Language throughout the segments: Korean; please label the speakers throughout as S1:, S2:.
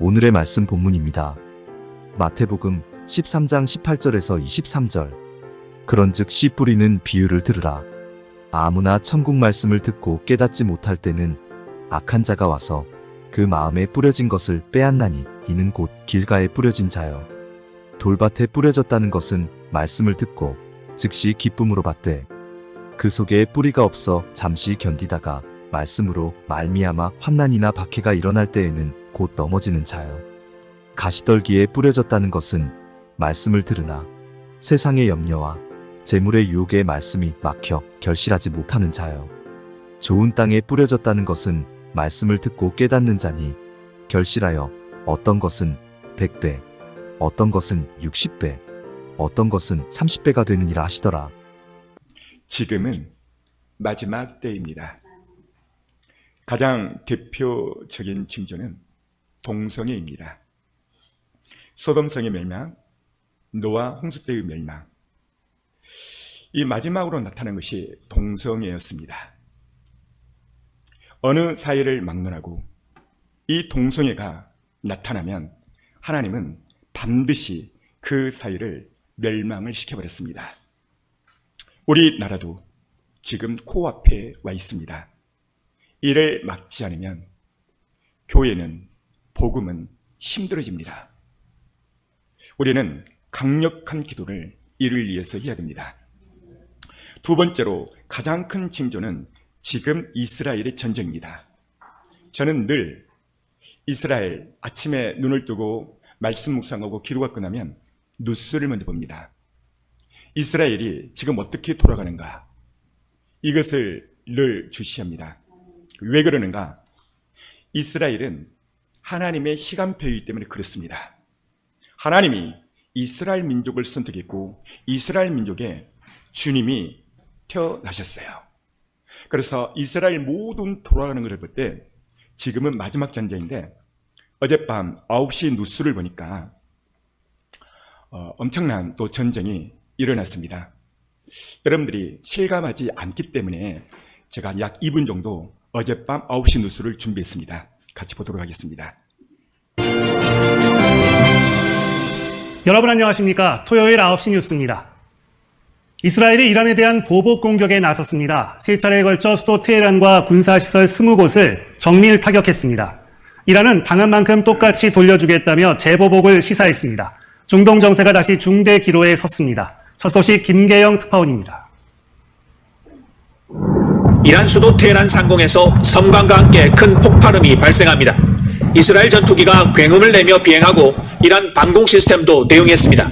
S1: 오늘의 말씀 본문입니다. 마태복음 13장 18절에서 23절. 그런즉 씨 뿌리는 비유를 들으라. 아무나 천국 말씀을 듣고 깨닫지 못할 때는 악한 자가 와서 그 마음에 뿌려진 것을 빼앗나니 이는 곧 길가에 뿌려진 자요. 돌밭에 뿌려졌다는 것은 말씀을 듣고 즉시 기쁨으로 받되 그 속에 뿌리가 없어 잠시 견디다가 말씀으로 말미암아 환난이나 박해가 일어날 때에는 곧 넘어지는 자요. 가시떨기에 뿌려졌다는 것은 말씀을 들으나 세상의 염려와 재물의 유혹에 말씀이 막혀 결실하지 못하는 자요. 좋은 땅에 뿌려졌다는 것은 말씀을 듣고 깨닫는 자니 결실하여 어떤 것은 100배, 어떤 것은 60배, 어떤 것은 30배가 되느니라 하시더라.
S2: 지금은 마지막 때입니다. 가장 대표적인 징조는 동성애입니다. 소돔성의 멸망, 노아 홍수 때의 멸망. 이 마지막으로 나타난 것이 동성애였습니다. 어느 사회를 막론하고 이 동성애가 나타나면 하나님은 반드시 그 사회를 멸망을 시켜버렸습니다. 우리나라도 지금 코앞에 와 있습니다. 이를 막지 않으면 교회는, 복음은 힘들어집니다. 우리는 강력한 기도를 이를 위해서 해야 됩니다. 두 번째로 가장 큰 징조는 지금 이스라엘의 전쟁입니다. 저는 늘 이스라엘 아침에 눈을 뜨고 말씀 묵상하고 기도가 끝나면 뉴스를 먼저 봅니다. 이스라엘이 지금 어떻게 돌아가는가, 이것을 늘 주시합니다. 왜 그러는가? 이스라엘은 하나님의 시간표이기 때문에 그렇습니다. 하나님이 이스라엘 민족을 선택했고 이스라엘 민족에 주님이 태어나셨어요. 그래서 이스라엘 모든 돌아가는 것을 볼 때 지금은 마지막 전쟁인데, 어젯밤 9시 뉴스를 보니까 엄청난 또 전쟁이 일어났습니다. 여러분들이 실감하지 않기 때문에 제가 약 2분 정도 어젯밤 9시 뉴스를 준비했습니다. 같이 보도록 하겠습니다.
S3: 여러분 안녕하십니까? 토요일 9시 뉴스입니다. 이스라엘이 이란에 대한 보복 공격에 나섰습니다. 세 차례에 걸쳐 수도 테헤란과 군사시설 20곳을 정밀 타격했습니다. 이란은 당한 만큼 똑같이 돌려주겠다며 재보복을 시사했습니다. 중동 정세가 다시 중대 기로에 섰습니다. 첫 소식 김계영 특파원입니다.
S4: 이란 수도 테헤란 상공에서 섬광과 함께 큰 폭발음이 발생합니다. 이스라엘 전투기가 굉음을 내며 비행하고 이란 방공 시스템도 대응했습니다.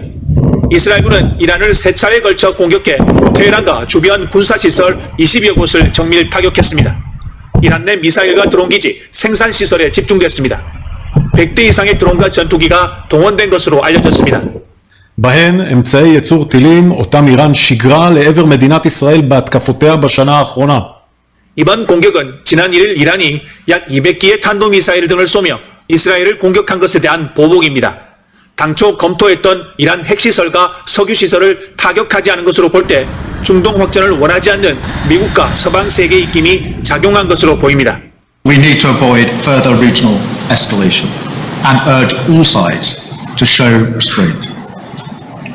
S4: 이스라엘군은 이란을 세 차례에 걸쳐 공격해 테헤란과 주변 군사시설 20여 곳을 정밀 타격했습니다. 이란 내 미사일과 드론기지, 생산시설에 집중됐습니다. 100대 이상의 드론과 전투기가 동원된 것으로 알려졌습니다.
S5: בהן אמצעי ייצור טילים אותם איראן שיגרה לעבר מדינת ישראל בהתקפותיה בשנה האחרונה.
S4: 이번 공격은 지난 1일 이란이 약 200기의 탄도미사일 등을 쏘며 이스라엘을 공격한 것에 대한 보복입니다. 당초 검토했던 이란 핵시설과 석유시설을 타격하지 않은 것으로 볼 때 중동 확전을 원하지 않는 미국과 서방 세계의 입김이 작용한 것으로 보입니다.
S6: We need to avoid further regional escalation and urge all sides to show restraint.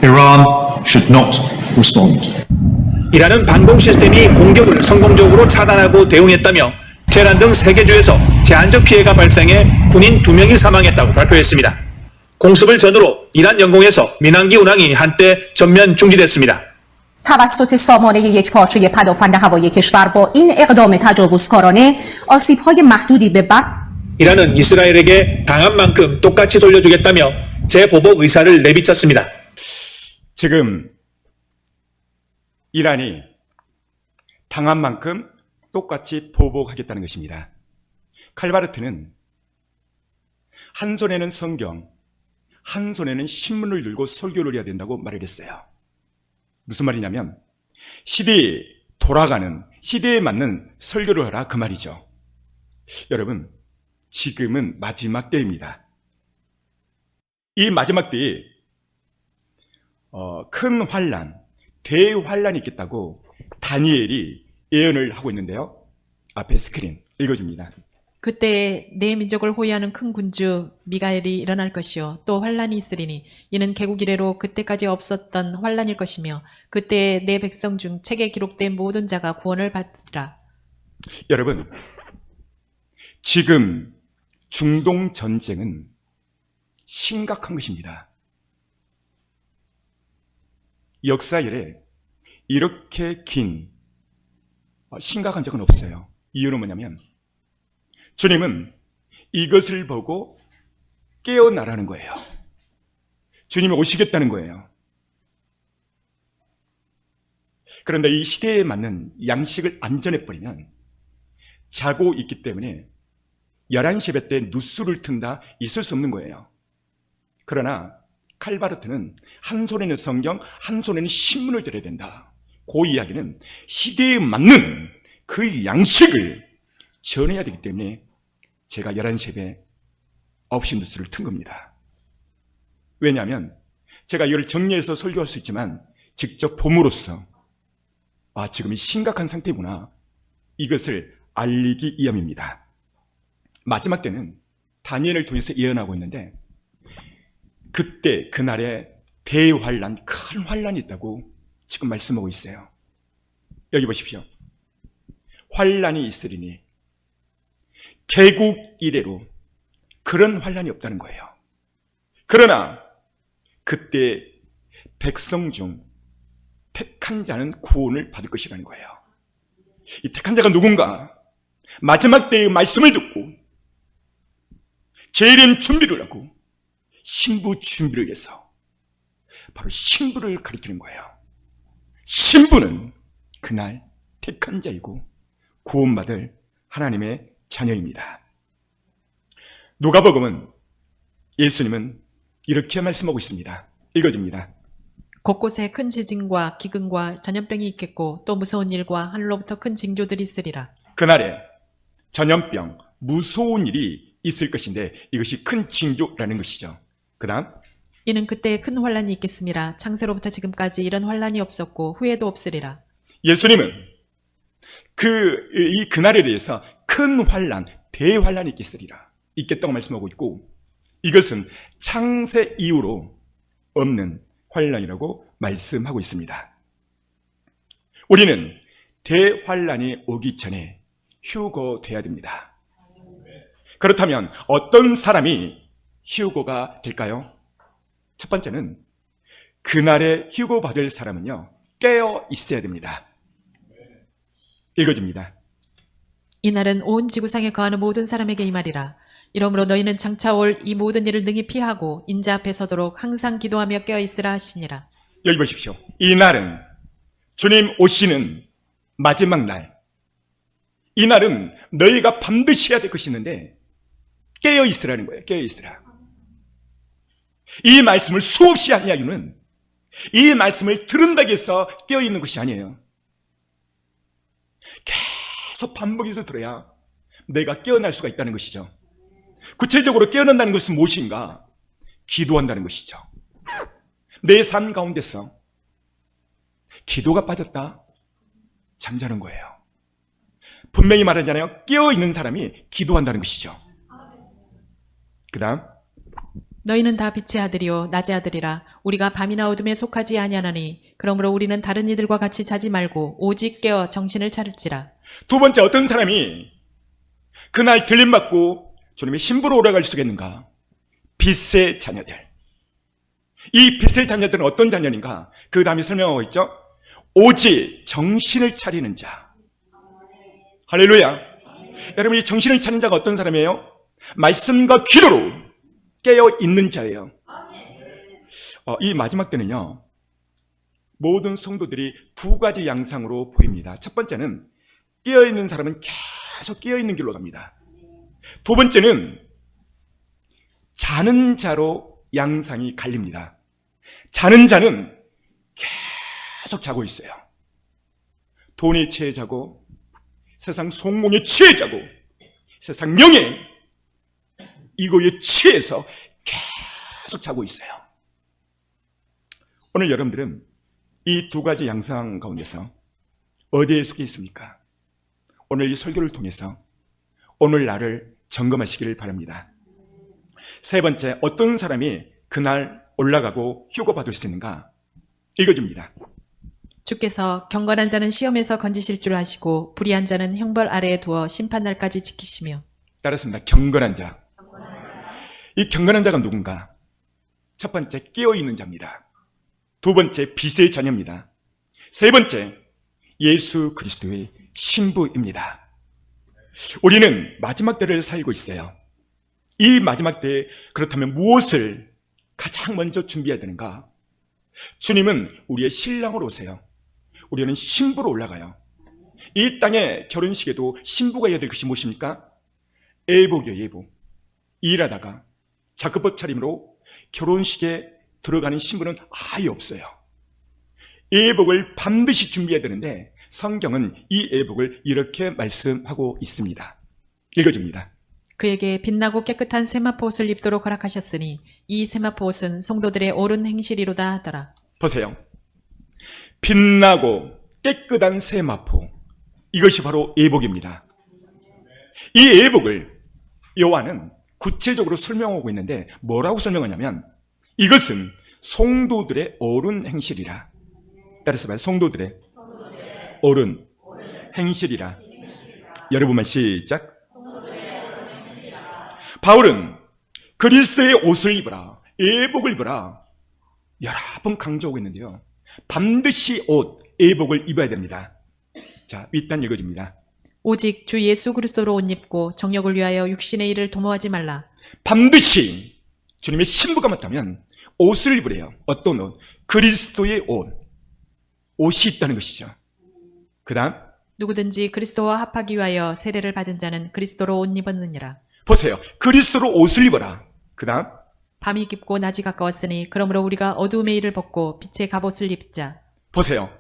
S6: Iran should not respond.
S4: 이란은 방공 시스템이 공격을 성공적으로 차단하고 대응했다며 테헤란 등 세계주에서 제한적 피해가 발생해 군인 2명이 사망했다고 발표했습니다. 공습을 전후로 이란 영공에서 민항기 운항이 한때 전면 중지됐습니다.
S7: توسط سامانه یک پارچه پدافند هوایی کشور با این اقدام تجاوزکارانه آسیب‌های محدودی به
S4: 이란은 이스라엘에게 당한 만큼 똑같이 돌려주겠다며 재보복 의사를 내비쳤습니다.
S2: 지금 이란이 당한 만큼 똑같이 보복하겠다는 것입니다. 칼바르트는 한 손에는 성경, 한 손에는 신문을 들고 설교를 해야 된다고 말을 했어요. 무슨 말이냐면 시대에 돌아가는, 시대에 맞는 설교를 하라, 그 말이죠. 여러분, 지금은 마지막 때입니다. 이 마지막 때에 큰 환란, 대환란이 있겠다고 다니엘이 예언을 하고 있는데요. 앞에 스크린 읽어줍니다.
S8: 그때 내 민족을 호위하는 큰 군주 미가엘이 일어날 것이요 또 환란이 있으리니 이는 개국 이래로 그때까지 없었던 환란일 것이며 그때 내 백성 중 책에 기록된 모든 자가 구원을 받으리라.
S2: 여러분, 지금 중동 전쟁은 심각한 것입니다. 역사 이래 이렇게 긴 심각한 적은 없어요. 이유는 뭐냐면 주님은 이것을 보고 깨어나라는 거예요. 주님이 오시겠다는 거예요. 그런데 이 시대에 맞는 양식을 안 전해버리면 자고 있기 때문에 11시 예배 때 누수를 튼다 있을 수 없는 거예요. 그러나 칼바르트는 한 손에는 성경, 한 손에는 신문을 들어야 된다. 그 이야기는 시대에 맞는 그 양식을 전해야 되기 때문에 제가 11시 예배 9시 뉴스를 튼 겁니다. 왜냐하면 제가 이걸 정리해서 설교할 수 있지만 직접 봄으로써 지금이 심각한 상태구나, 이것을 알리기 위함입니다. 마지막 때는 다니엘을 통해서 예언하고 있는데 그때 그날에 대환란, 큰 환란이 있다고 지금 말씀하고 있어요. 여기 보십시오. 환란이 있으리니 개국 이래로 그런 환란이 없다는 거예요. 그러나 그때 백성 중 택한 자는 구원을 받을 것이라는 거예요. 이 택한 자가 누군가? 마지막 때의 말씀을 듣고 재림 준비를 하고 신부 준비를 해서 바로 신부를 가리키는 거예요. 신부는 그날 택한 자이고 구원받을 하나님의 자녀입니다. 누가복음은 예수님은 이렇게 말씀하고 있습니다. 읽어줍니다.
S8: 곳곳에 큰 지진과 기근과 전염병이 있겠고 또 무서운 일과 하늘로부터 큰 징조들이 있으리라.
S2: 그날에 전염병, 무서운 일이 있을 것인데 이것이 큰 징조라는 것이죠. 그 다음,
S8: 이는 그때에 큰 환란이 있겠습니다. 창세로부터 지금까지 이런 환란이 없었고 후에도 없으리라.
S2: 예수님은 그날에 대해서 큰 환란, 대환란이 있겠다고 말씀하고 있고 이것은 창세 이후로 없는 환란이라고 말씀하고 있습니다. 우리는 대환란이 오기 전에 휴거돼야 됩니다. 그렇다면 어떤 사람이 휴거가 될까요? 첫 번째는 그날에 휴거받을 사람은요, 깨어 있어야 됩니다. 읽어줍니다.
S8: 이날은 온 지구상에 거하는 모든 사람에게 임하리라. 이러므로 너희는 장차 올 이 모든 일을 능히 피하고 인자 앞에 서도록 항상 기도하며 깨어 있으라 하시니라.
S2: 여기 보십시오. 이 날은 주님 오시는 마지막 날. 이 날은 너희가 반드시 해야 될 것이 있는데 깨어 있으라는 거예요. 깨어 있으라. 이 말씀을 수없이 하는 이유는 이 말씀을 들은다고 해서 깨어 있는 것이 아니에요. 계속 반복해서 들어야 내가 깨어날 수가 있다는 것이죠. 구체적으로 깨어난다는 것은 무엇인가? 기도한다는 것이죠. 내 삶 가운데서 기도가 빠졌다? 잠자는 거예요. 분명히 말하잖아요. 깨어있는 사람이 기도한다는 것이죠. 그 다음,
S8: 너희는 다 빛의 아들이요 낮의 아들이라. 우리가 밤이나 어둠에 속하지 아니하나니 그러므로 우리는 다른 이들과 같이 자지 말고 오직 깨어 정신을 차릴지라.
S2: 두 번째, 어떤 사람이 그날 들림받고 주님의 신부로 오라갈 수 있겠는가? 빛의 자녀들. 이 빛의 자녀들은 어떤 자녀인가? 그 다음에 설명하고 있죠. 오직 정신을 차리는 자. 할렐루야. 여러분, 이 정신을 차리는 자가 어떤 사람이에요? 말씀과 기도로 깨어 있는 자예요. 이 마지막 때는요, 모든 성도들이 두 가지 양상으로 보입니다. 첫 번째는 깨어 있는 사람은 계속 깨어 있는 길로 갑니다. 두 번째는 자는 자로 양상이 갈립니다. 자는 자는 계속 자고 있어요. 돈에 취해 자고, 세상 성공에 취해 자고, 세상 명예, 이거에 취해서 계속 자고 있어요. 오늘 여러분들은 이 두 가지 양상 가운데서 어디에 속해 있습니까? 오늘 이 설교를 통해서 오늘 나를 점검하시기를 바랍니다. 세 번째, 어떤 사람이 그날 올라가고 휴거받을 수 있는가? 읽어줍니다.
S8: 주께서 경건한 자는 시험에서 건지실 줄 아시고 불의한 자는 형벌 아래에 두어 심판날까지 지키시며.
S2: 따랐습니다. 경건한 자. 이 경건한 자가 누군가? 첫 번째, 깨어있는 자입니다. 두 번째, 빛의 자녀입니다. 세 번째, 예수 그리스도의 신부입니다. 우리는 마지막 때를 살고 있어요. 이 마지막 때에 그렇다면 무엇을 가장 먼저 준비해야 되는가? 주님은 우리의 신랑으로 오세요. 우리는 신부로 올라가요. 이 땅의 결혼식에도 신부가 해야 될 것이 무엇입니까? 예복이요, 예복. 일하다가 자급법 차림으로 결혼식에 들어가는 신부는 아예 없어요. 예복을 반드시 준비해야 되는데 성경은 이 예복을 이렇게 말씀하고 있습니다. 읽어줍니다.
S8: 그에게 빛나고 깨끗한 세마포 옷을 입도록 허락하셨으니 이 세마포 옷은 성도들의 옳은 행실이로다 하더라.
S2: 보세요. 빛나고 깨끗한 세마포. 이것이 바로 예복입니다. 이 예복을 요한은 구체적으로 설명하고 있는데 뭐라고 설명하냐면 이것은 성도들의 옳은 행실이라. 따라서 봐요. 성도들의 옳은 행실이라. 여러분만 시작. 바울은 그리스도의 옷을 입어라, 예복을 입어라 여러 번 강조하고 있는데요. 반드시 옷, 예복을 입어야 됩니다. 자, 윗단 읽어줍니다.
S8: 오직 주 예수 그리스도로 옷 입고 정욕을 위하여 육신의 일을 도모하지 말라.
S2: 반드시 주님의 신부가 맞다면 옷을 입으래요. 어떤 옷? 그리스도의 옷. 옷이 있다는 것이죠. 그 다음
S8: 누구든지 그리스도와 합하기 위하여 세례를 받은 자는 그리스도로 옷 입었느니라.
S2: 보세요. 그리스도로 옷을 입어라. 그 다음
S8: 밤이 깊고 낮이 가까웠으니 그러므로 우리가 어두움의 일을 벗고 빛의 갑옷을 입자.
S2: 보세요.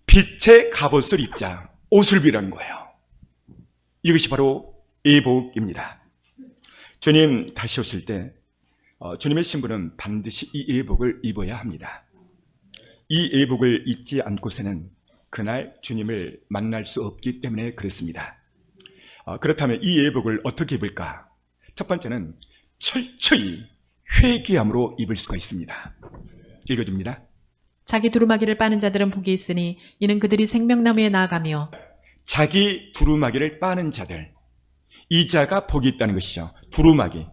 S2: 빛의 갑옷을 입자. 옷을 입으라는 거예요. 이것이 바로 예복입니다. 주님 다시 오실 때 주님의 신부는 반드시 이 예복을 입어야 합니다. 이 예복을 입지 않고서는 그날 주님을 만날 수 없기 때문에 그렇습니다. 그렇다면 이 예복을 어떻게 입을까? 첫 번째는 철저히 회개함으로 입을 수가 있습니다. 읽어줍니다.
S8: 자기 두루마기를 빠는 자들은 복이 있으니 이는 그들이 생명나무에 나아가며.
S2: 자기 두루마기를 빠는 자들, 이 자가 복이 있다는 것이죠. 두루마기,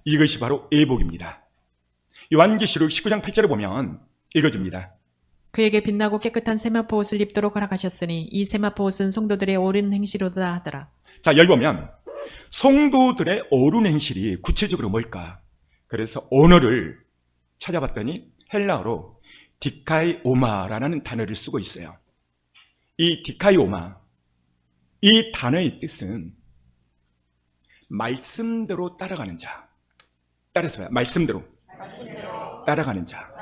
S2: 이것이 바로 예복입니다. 요한계시록 19장 8절에 보면 읽어줍니다.
S8: 그에게 빛나고 깨끗한 세마포 옷을 입도록 허락하셨으니 이 세마포 옷은 성도들의 옳은 행실로다 하더라.
S2: 자, 여기 보면 성도들의 옳은 행실이 구체적으로 뭘까? 그래서 언어를 찾아봤더니 헬라어로 디카이오마라는 단어를 쓰고 있어요. 이 디카이오마, 이 단어의 뜻은 말씀대로 따라가는 자. 따라서 봐요. 말씀대로 따라가는 자.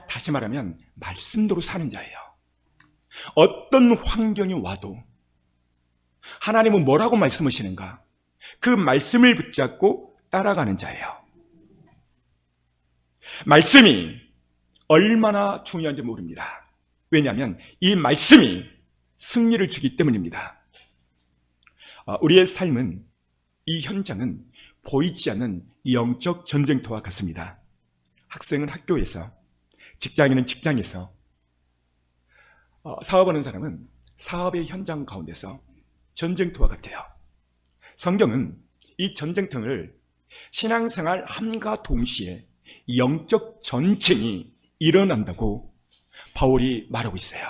S2: 다시 말하면 말씀대로 사는 자예요. 어떤 환경이 와도 하나님은 뭐라고 말씀하시는가? 그 말씀을 붙잡고 따라가는 자예요. 말씀이 얼마나 중요한지 모릅니다. 왜냐하면 이 말씀이 승리를 주기 때문입니다. 우리의 삶은, 이 현장은 보이지 않는 영적 전쟁터와 같습니다. 학생은 학교에서, 직장인은 직장에서, 사업하는 사람은 사업의 현장 가운데서 전쟁터와 같아요. 성경은 이 전쟁터를 신앙생활 함과 동시에 영적 전쟁이 일어난다고 바울이 말하고 있어요.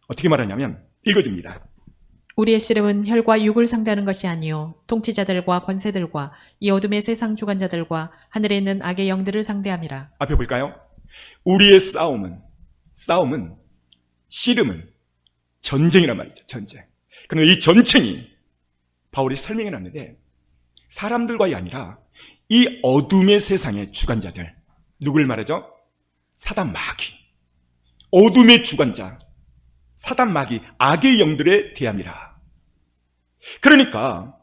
S2: 어떻게 말하냐면 읽어줍니다.
S8: 우리의 씨름은 혈과 육을 상대하는 것이 아니요 통치자들과 권세들과 이 어둠의 세상 주관자들과 하늘에 있는 악의 영들을 상대함이라.
S2: 앞에 볼까요? 우리의 싸움은 씨름은 전쟁이란 말이죠. 전쟁. 그런데 이 전쟁이 바울이 설명해 놨는데 사람들과이 아니라 이 어둠의 세상의 주관자들, 누굴 말하죠? 사단 마귀, 어둠의 주관자, 사단 마귀, 악의 영들에 대함이라. 그러니까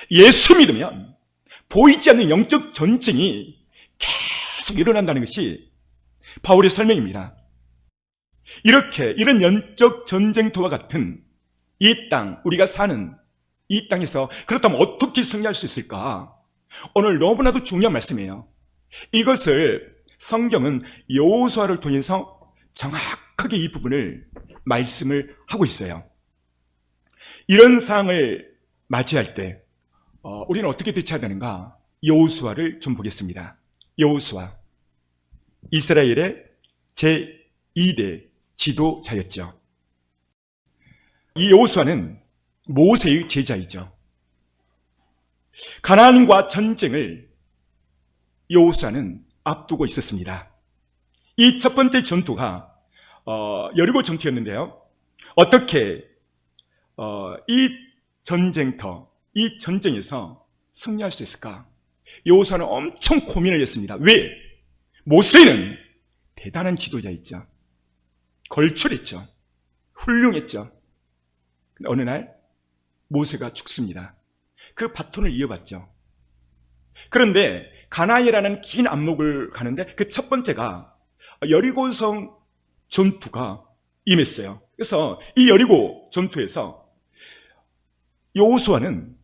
S2: 예수 믿으면 보이지 않는 영적 전쟁이 계속 일어난다는 것이 바울의 설명입니다. 이런 영적 전쟁터와 같은 이 땅, 우리가 사는 이 땅에서 그렇다면 어떻게 승리할 수 있을까? 오늘 너무나도 중요한 말씀이에요. 이것을 성경은 여호수아를 통해서 정확하게 이 부분을 말씀을 하고 있어요. 이런 상황을 맞이할 때 우리는 어떻게 대처해야 되는가? 여호수아를 좀 보겠습니다. 여호수아, 이스라엘의 제2대 지도자였죠. 이 여호수아는 모세의 제자이죠. 가나안과 전쟁을 여호수아는 앞두고 있었습니다. 이 첫 번째 전투가 여리고 전투였는데요. 어떻게 이 전쟁터, 이 전쟁에서 승리할 수 있을까? 여호수아는 엄청 고민을 했습니다. 왜? 모세는 대단한 지도자였죠. 걸출했죠. 훌륭했죠. 근데 어느 날 모세가 죽습니다. 그 바톤을 이어받죠. 그런데 가나안이라는 긴 안목을 가는데 그 첫 번째가 여리고성 전투가 임했어요. 그래서 이 여리고 전투에서 여호수아는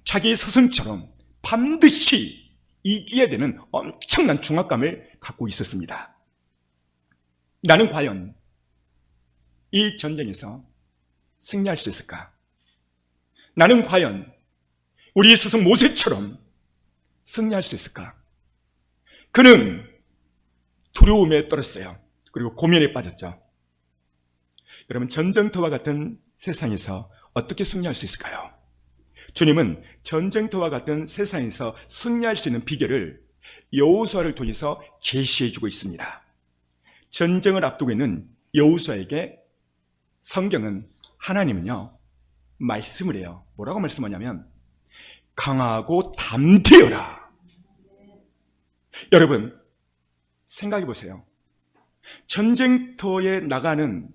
S2: 자기 스승처럼 반드시 이겨야 되는 엄청난 중압감을 갖고 있었습니다. 나는 과연 이 전쟁에서 승리할 수 있을까? 나는 과연 우리 스승 모세처럼 승리할 수 있을까? 그는 두려움에 떨었어요. 그리고 고민에 빠졌죠. 여러분, 전쟁터와 같은 세상에서 어떻게 승리할 수 있을까요? 주님은 전쟁터와 같은 세상에서 승리할 수 있는 비결을 여호수아를 통해서 제시해주고 있습니다. 전쟁을 앞두고 있는 여호수아에게 성경은, 하나님은요, 말씀을 해요. 뭐라고 말씀하냐면 강하고 담대어라. 여러분, 생각해 보세요. 전쟁터에 나가는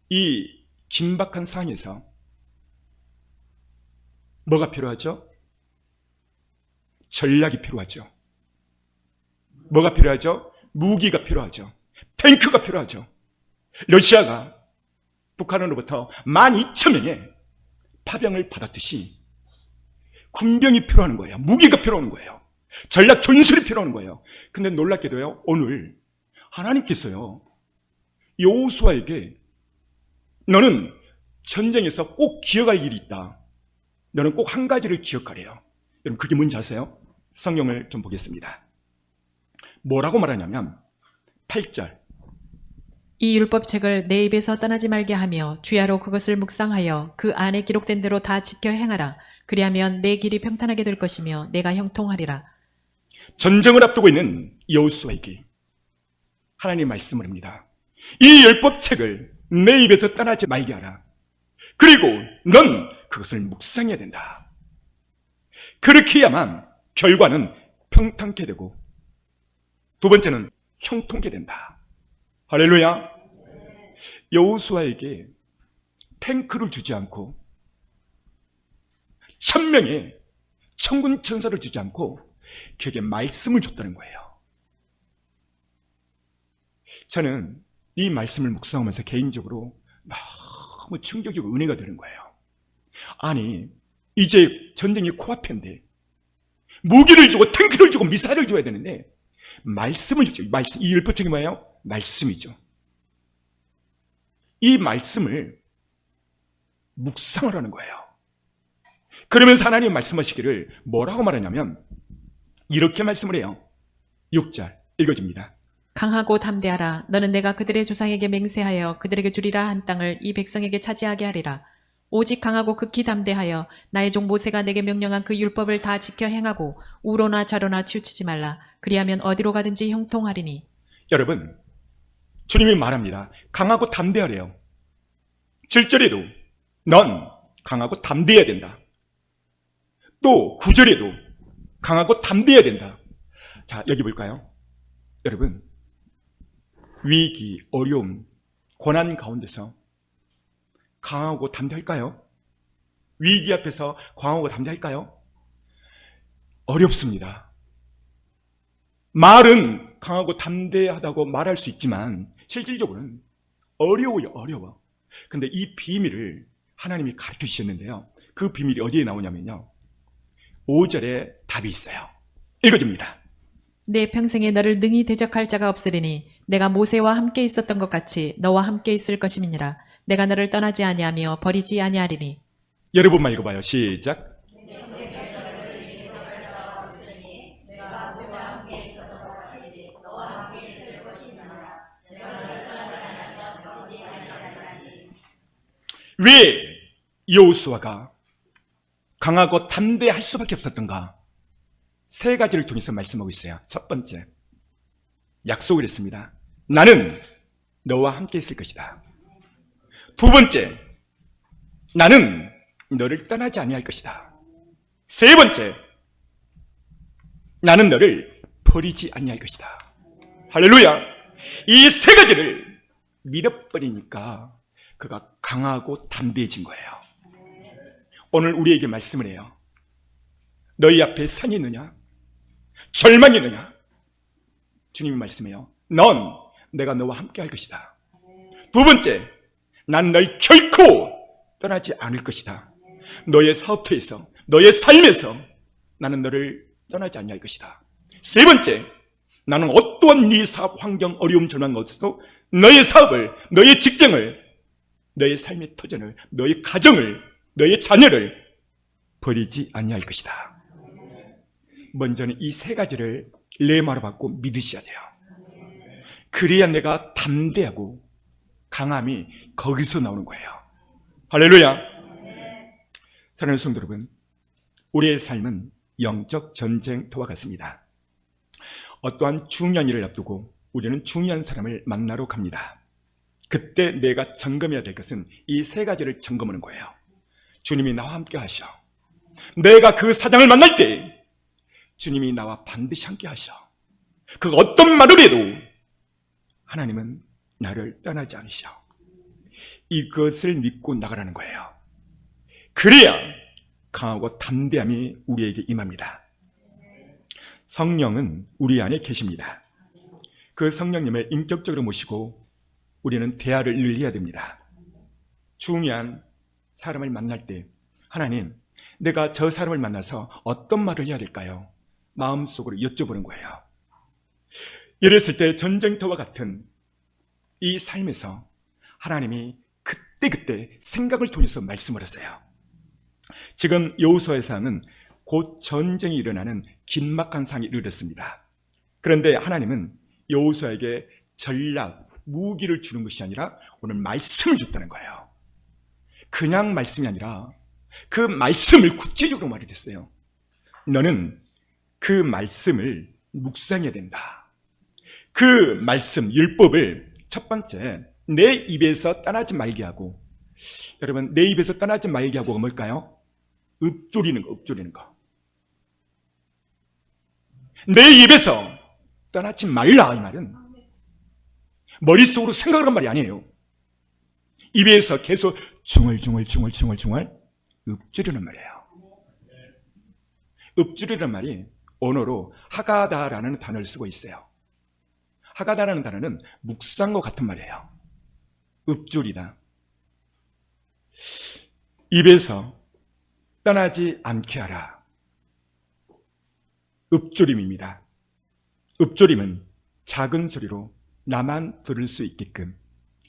S2: 이 긴박한 상황에서 뭐가 필요하죠? 전략이 필요하죠. 뭐가 필요하죠? 무기가 필요하죠. 탱크가 필요하죠. 러시아가 북한으로부터 12,000명의 파병을 받았듯이 군병이 필요한 거예요. 무기가 필요한 거예요. 전략 전술이 필요한 거예요. 근데 놀랍게도요, 오늘 하나님께서요, 여호수아에게 너는 전쟁에서 꼭 기억할 일이 있다. 너는 꼭 한 가지를 기억하래요. 여러분, 그게 뭔지 아세요? 성경을 좀 보겠습니다. 뭐라고 말하냐면 8절.
S8: 이 율법책을 내 입에서 떠나지 말게 하며 주야로 그것을 묵상하여 그 안에 기록된 대로 다 지켜 행하라. 그리하면 내 길이 평탄하게 될 것이며 내가 형통하리라.
S2: 전쟁을 앞두고 있는 여호수아에게 하나님 말씀을 합니다. 이 율법책을 내 입에서 떠나지 말게 하라. 그리고 넌 그것을 묵상해야 된다. 그렇게 해야만 결과는 평탄케 되고 두 번째는 형통케 된다. 할렐루야. 여호수아에게 탱크를 주지 않고 1000명의 천군 천사를 주지 않고 그에게 말씀을 줬다는 거예요. 저는 이 말씀을 묵상하면서 개인적으로 너무 충격이고 은혜가 되는 거예요. 아니, 이제 전쟁이 코앞인데 무기를 주고 탱크를 주고 미사일을 줘야 되는데 말씀을 주죠. 말씀, 이 율법책이 뭐예요? 말씀이죠. 이 말씀을 묵상을 하는 거예요. 그러면서 하나님 말씀하시기를 뭐라고 말하냐면 이렇게 말씀을 해요. 6절 읽어줍니다.
S8: 강하고 담대하라. 너는 내가 그들의 조상에게 맹세하여 그들에게 주리라 한 땅을 이 백성에게 차지하게 하리라. 오직 강하고 극히 담대하여 나의 종 모세가 내게 명령한 그 율법을 다 지켜 행하고 우로나 좌로나 치우치지 말라. 그리하면 어디로 가든지 형통하리니.
S2: 여러분, 주님이 말합니다. 강하고 담대하래요. 7절에도 넌 강하고 담대해야 된다. 또 9절에도 강하고 담대해야 된다. 자, 여기 볼까요? 여러분, 위기, 어려움, 고난 가운데서 강하고 담대할까요? 위기 앞에서 강하고 담대할까요? 어렵습니다. 말은 강하고 담대하다고 말할 수 있지만 실질적으로는 어려워요, 어려워. 근데 이 비밀을 하나님이 가르쳐 주셨는데요. 그 비밀이 어디에 나오냐면요. 5절에 답이 있어요. 읽어줍니다.
S8: 내 평생에 너를 능히 대적할 자가 없으리니 내가 모세와 함께 있었던 것 같이 너와 함께 있을 것임이니라. 내가 너를 떠나지 아니하며 버리지 아니하리니.
S2: 여러 번만 읽어봐요. 시작. 왜 여호수아가 강하고 담대할 수밖에 없었던가? 세 가지를 통해서 말씀하고 있어요. 첫 번째, 약속을 했습니다. 나는 너와 함께 있을 것이다. 두 번째, 나는 너를 떠나지 아니할 것이다. 세 번째, 나는 너를 버리지 아니할 것이다. 할렐루야! 이 세 가지를 믿어버리니까 그가 강하고 담대해진 거예요. 오늘 우리에게 말씀을 해요. 너희 앞에 산이 있느냐? 절망이 있느냐? 주님이 말씀해요. 넌 내가 너와 함께 할 것이다. 두 번째, 난 널 결코 떠나지 않을 것이다. 너의 사업터에서, 너의 삶에서 나는 너를 떠나지 아니할 것이다. 세 번째, 나는 어떠한 네 사업 환경, 어려움, 절망 없어도 너의 사업을, 너의 직장을, 너의 삶의 터전을, 너의 가정을, 너의 자녀를 버리지 아니할 것이다. 먼저는 이 세 가지를 레마로 받고 믿으셔야 돼요. 그래야 내가 담대하고 강함이 거기서 나오는 거예요. 할렐루야. 사랑하는 성도 여러분, 우리의 삶은 영적 전쟁터와 같습니다. 어떠한 중요한 일을 앞두고 우리는 중요한 사람을 만나러 갑니다. 그때 내가 점검해야 될 것은 이 세 가지를 점검하는 거예요. 주님이 나와 함께 하셔. 내가 그 사장을 만날 때 주님이 나와 반드시 함께 하셔. 그 어떤 말을 해도 하나님은 나를 떠나지 않으셔. 이것을 믿고 나가라는 거예요. 그래야 강하고 담대함이 우리에게 임합니다. 성령은 우리 안에 계십니다. 그 성령님을 인격적으로 모시고 우리는 대화를 늘 해야 됩니다. 중요한 사람을 만날 때 하나님, 내가 저 사람을 만나서 어떤 말을 해야 될까요? 마음속으로 여쭤보는 거예요. 이랬을 때 전쟁터와 같은 이 삶에서 하나님이 그때그때 생각을 통해서 말씀을 하세요. 지금 여호수아에서는 곧 전쟁이 일어나는 긴막한 상황이 이르렀습니다. 그런데 하나님은 여호수아에게 전략, 무기를 주는 것이 아니라 오늘 말씀을 줬다는 거예요. 그냥 말씀이 아니라 그 말씀을 구체적으로 말했어요. 너는 그 말씀을 묵상해야 된다. 그 말씀, 율법을 첫 번째, 내 입에서 떠나지 말게 하고, 여러분, 내 입에서 떠나지 말게 하고가 뭘까요? 읊조리는 거, 읊조리는 거. 내 입에서 떠나지 말라, 이 말은 머릿속으로 생각하는 말이 아니에요. 입에서 계속 중얼중얼 읊조리는 말이에요. 읊조리는 말이 언어로 하가다라는 단어를 쓰고 있어요. 하가다라는 단어는 묵상과 같은 말이에요. 읊조리다. 입에서 떠나지 않게 하라. 읊조림입니다. 읊조림은 작은 소리로 나만 들을 수 있게끔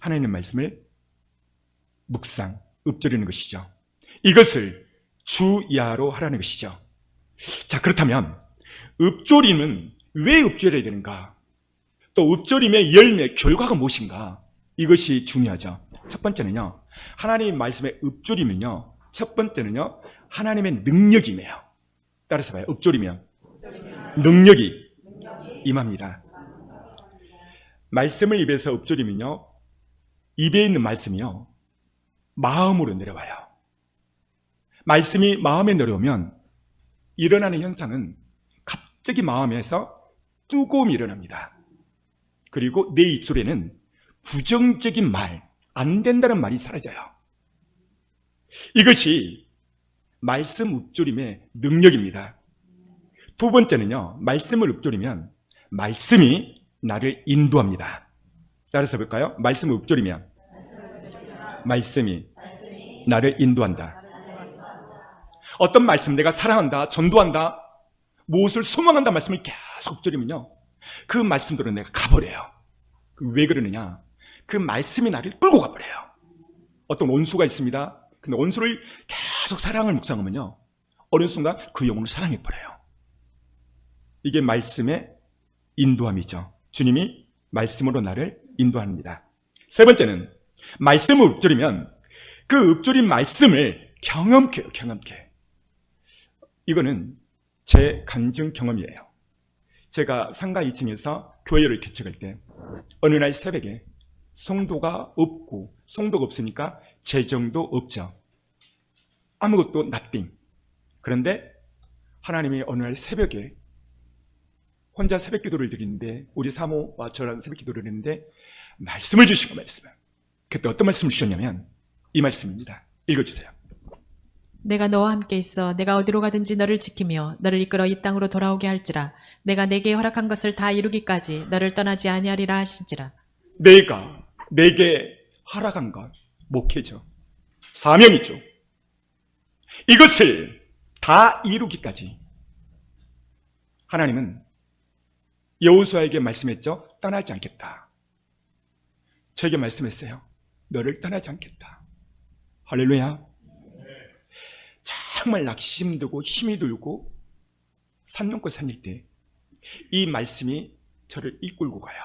S2: 하나님의 말씀을 묵상, 읊조리는 것이죠. 이것을 주야로 하라는 것이죠. 자, 그렇다면 읊조림은 왜 읊조려야 되는가? 또 읊조림의 열매, 결과가 무엇인가? 이것이 중요하죠. 첫 번째는요, 하나님의 말씀의 읊조림은요, 첫 번째는요, 하나님의 능력이에요. 따라서 봐요. 읊조리면 능력이 임합니다. 말씀을 입에서 읊조리면요, 입에 있는 말씀이요, 마음으로 내려와요. 말씀이 마음에 내려오면 일어나는 현상은 갑자기 마음에서 뜨거움이 일어납니다. 그리고 내 입술에는 부정적인 말, 안 된다는 말이 사라져요. 이것이 말씀 읊조림의 능력입니다. 두 번째는요, 말씀을 읊조리면 말씀이 나를 인도합니다. 따라서 볼까요? 말씀을 읊조리면 말씀이 나를 인도한다. 어떤 말씀, 내가 사랑한다, 전도한다, 무엇을 소망한다 말씀을 계속 엎드리면요, 그 말씀대로 내가 가버려요. 왜 그러느냐? 그 말씀이 나를 끌고 가버려요. 어떤 원수가 있습니다. 근데 원수를 계속 사랑을 묵상하면요, 어느 순간 그 영혼을 사랑해버려요. 이게 말씀의 인도함이죠. 주님이 말씀으로 나를 인도합니다. 세 번째는, 말씀을 읊조리면 그 읊조린 말씀을 경험케 해요. 경험케. 이거는 제 간증 경험이에요. 제가 상가 2층에서 교회를 개척할 때 어느 날 새벽에 성도가 없고, 성도가 없으니까 재정도 없죠. 아무것도 nothing. 그런데 하나님이 어느 날 새벽에 혼자 새벽 기도를 드리는데, 우리 사모와 저랑 새벽 기도를 드리는데 말씀을 주시고, 말씀을. 그때 어떤 말씀을 주셨냐면 이 말씀입니다. 읽어주세요.
S8: 내가 너와 함께 있어 내가 어디로 가든지 너를 지키며 너를 이끌어 이 땅으로 돌아오게 할지라. 내가 내게 허락한 것을 다 이루기까지 너를 떠나지 아니하리라 하시지라.
S2: 내가 내게 허락한 것, 목회죠. 사명이죠. 이것을 다 이루기까지 하나님은 여호수아에게 말씀했죠. 떠나지 않겠다. 저에게 말씀했어요. 너를 떠나지 않겠다. 할렐루야. 정말 낙심 들고 힘이 들고 산 넘고 산일 때 이 말씀이 저를 이끌고 가요.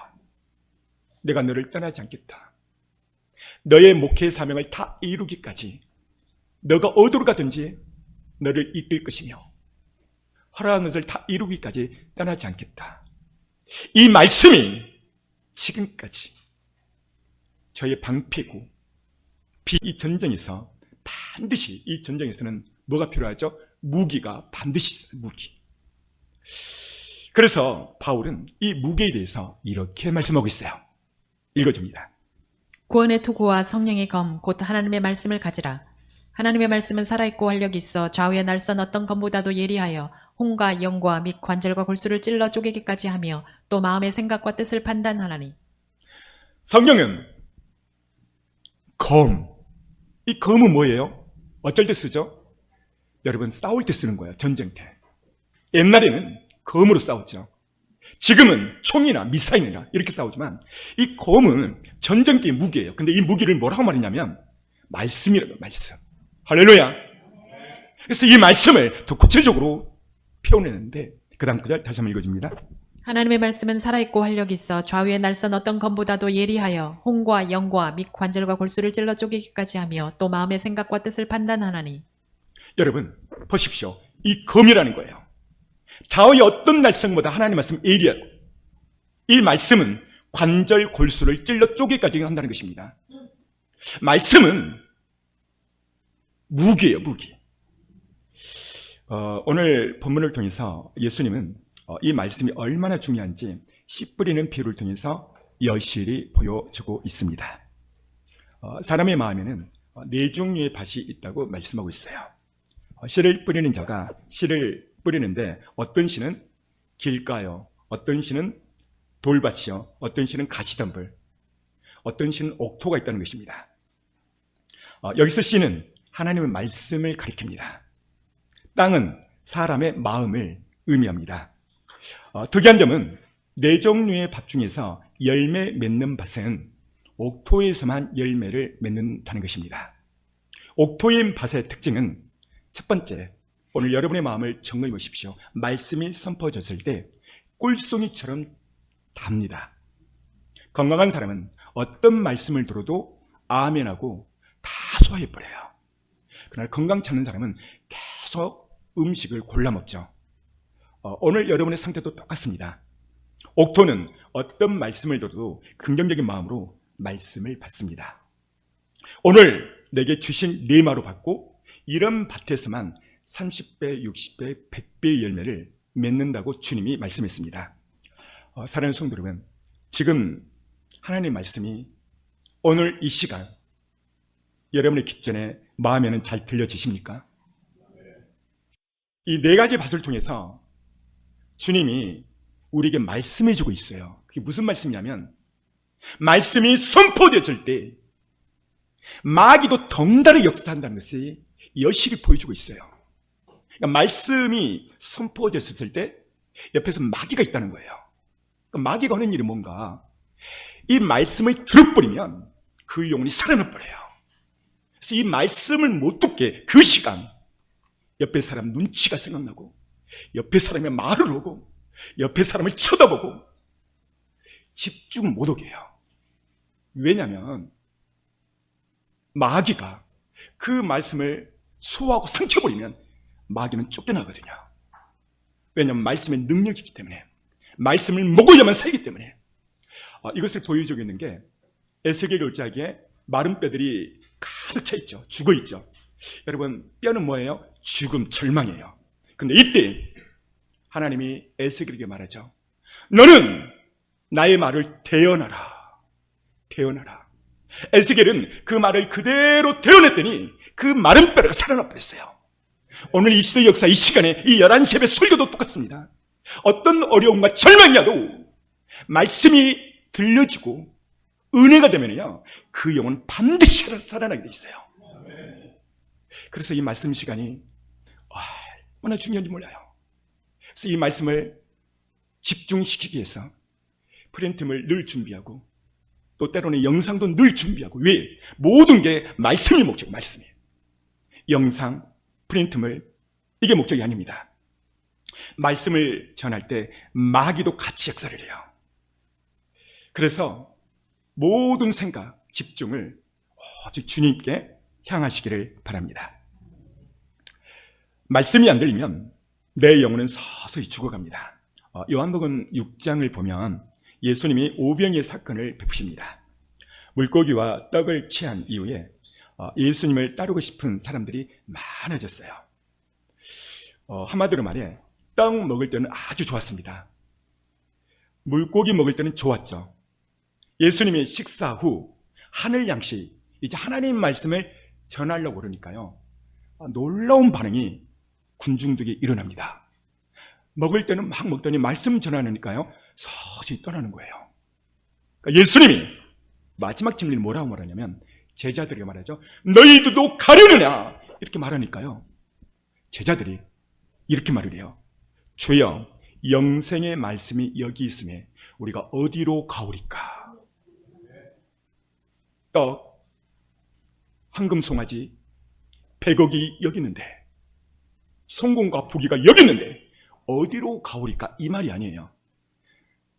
S2: 내가 너를 떠나지 않겠다. 너의 목회 사명을 다 이루기까지 너가 어디로 가든지 너를 이끌 것이며 허락한 것을 다 이루기까지 떠나지 않겠다. 이 말씀이 지금까지 저의 방패고, 이 전쟁에서 반드시, 이 전쟁에서는 뭐가 필요하죠? 무기가 반드시 있어요. 무기. 그래서 바울은 이 무기에 대해서 이렇게 말씀하고 있어요. 읽어줍니다.
S8: 구원의 투구와 성령의 검 곧 하나님의 말씀을 가지라. 하나님의 말씀은 살아있고 활력이 있어 좌우에 날선 어떤 검보다도 예리하여 혼과 영과 및 관절과 골수를 찔러 쪼개기까지 하며 또 마음의 생각과 뜻을 판단하나니.
S2: 성경은 검. 이 검은 뭐예요? 어쩔 때 쓰죠? 여러분, 싸울 때 쓰는 거예요. 전쟁 때. 옛날에는 검으로 싸웠죠. 지금은 총이나 미사일이나 이렇게 싸우지만 이 검은 전쟁기의 무기예요. 근데 이 무기를 뭐라고 말했냐면 말씀이라고. 말씀. 할렐루야. 그래서 이 말씀을 더 구체적으로 표현했는데 그 다음 구절 다시 한번 읽어줍니다.
S8: 하나님의 말씀은 살아있고 활력이 있어 좌우에 날선 어떤 검보다도 예리하여 혼과 영과 및 관절과 골수를 찔러 쪼개기까지 하며 또 마음의 생각과 뜻을 판단하나니.
S2: 여러분 보십시오. 이 검이라는 거예요. 좌우의 어떤 날성보다 하나님 말씀 예리하고, 이 말씀은 관절 골수를 찔러 쪼개기까지 한다는 것입니다. 말씀은 무기예요. 무기. 오늘 본문을 통해서 예수님은 이 말씀이 얼마나 중요한지 씨 뿌리는 비유를 통해서 여실히 보여주고 있습니다. 사람의 마음에는 네 종류의 밭이 있다고 말씀하고 있어요. 씨를 뿌리는 자가 씨를 뿌리는데 어떤 씨는 길가요, 어떤 씨는 돌밭이요, 어떤 씨는 가시덤불, 어떤 씨는 옥토가 있다는 것입니다. 여기서 씨는 하나님의 말씀을 가리킵니다. 땅은 사람의 마음을 의미합니다. 특이한 점은 네 종류의 밭 중에서 열매 맺는 밭은 옥토에서만 열매를 맺는다는 것입니다. 옥토인 밭의 특징은 첫 번째, 오늘 여러분의 마음을 점검해 보십시오. 말씀이 선포졌을 때 꿀송이처럼 답니다. 건강한 사람은 어떤 말씀을 들어도 아멘하고 다 소화해버려요. 그러나 건강치 않은 사람은 계속 음식을 골라 먹죠. 오늘 여러분의 상태도 똑같습니다. 옥토는 어떤 말씀을 들어도 긍정적인 마음으로 말씀을 받습니다. 오늘 내게 주신 레마로 받고 이런 밭에서만 30배, 60배, 100배의 열매를 맺는다고 주님이 말씀했습니다. 사랑하는 성도 여러분, 지금 하나님의 말씀이 오늘 이 시간 여러분의 기전에 마음에는 잘 들려지십니까? 이 네 가지 밭을 통해서 주님이 우리에게 말씀해 주고 있어요. 그게 무슨 말씀이냐면 말씀이 선포되어질 때 마귀도 덩달아 역사한다는 것이 여실히 보여주고 있어요. 그러니까 말씀이 선포되었을 때 옆에서 마귀가 있다는 거예요. 그러니까 마귀가 하는 일이 뭔가, 이 말씀을 들어버리면 그 영혼이 살아나버려요. 그래서 이 말씀을 못 듣게 그 시간 옆에 사람 눈치가 생각나고, 옆에 사람의 말을 하고, 옆에 사람을 쳐다보고 집중 못 오게 해요. 왜냐하면 마귀가 그 말씀을 소화하고 상처버리면 마귀는 쫓겨나거든요. 왜냐하면 말씀의 능력이 있기 때문에, 말씀을 먹어야만 살기 때문에. 이것을 보여주고 있는 게 에스겔 6장에 마른 뼈들이 가득 차 있죠. 죽어 있죠. 여러분, 뼈는 뭐예요? 죽음, 절망이에요. 근데 이때 하나님이 에스겔에게 말하죠. 너는 나의 말을 대언하라. 대언하라. 에스겔은 그 말을 그대로 대언했더니 그 마른 뼈가 살아나 버렸어요. 오늘 이 시대 역사, 이 시간에 이 11시 예배 설교도 똑같습니다. 어떤 어려움과 절망이라도 말씀이 들려지고 은혜가 되면요, 그 영혼 반드시 살아나게 돼 있어요. 그래서 이 말씀 시간이 얼마나 중요한지 몰라요. 그래서 이 말씀을 집중시키기 위해서 프린트물 늘 준비하고, 또 때로는 영상도 늘 준비하고. 왜? 모든 게 말씀이 목적, 말씀이. 영상, 프린트물, 이게 목적이 아닙니다. 말씀을 전할 때 마귀도 같이 역사를 해요. 그래서 모든 생각, 집중을 오직 주님께 향하시기를 바랍니다. 말씀이 안 들리면 내 영혼은 서서히 죽어갑니다. 요한복음 6장을 보면 예수님이 오병이의 사건을 베푸십니다. 물고기와 떡을 취한 이후에 예수님을 따르고 싶은 사람들이 많아졌어요. 한마디로 말해 떡 먹을 때는 아주 좋았습니다. 물고기 먹을 때는 좋았죠. 예수님이 식사 후 하늘 양식, 이제 하나님 말씀을 전하려고 그러니까요, 놀라운 반응이 군중들에게 일어납니다. 먹을 때는 막 먹더니 말씀 전하니까요 서서히 떠나는 거예요. 그러니까 예수님이 마지막 진리를 뭐라고 말하냐면, 제자들에게 말하죠. 너희들도 가려느냐, 이렇게 말하니까요 제자들이 이렇게 말을 해요. 주여, 영생의 말씀이 여기 있음에 우리가 어디로 가오리까? 떡, 황금송아지, 100억이 여기 있는데, 성공과 부귀가 여기 있는데 어디로 가오리까? 이 말이 아니에요.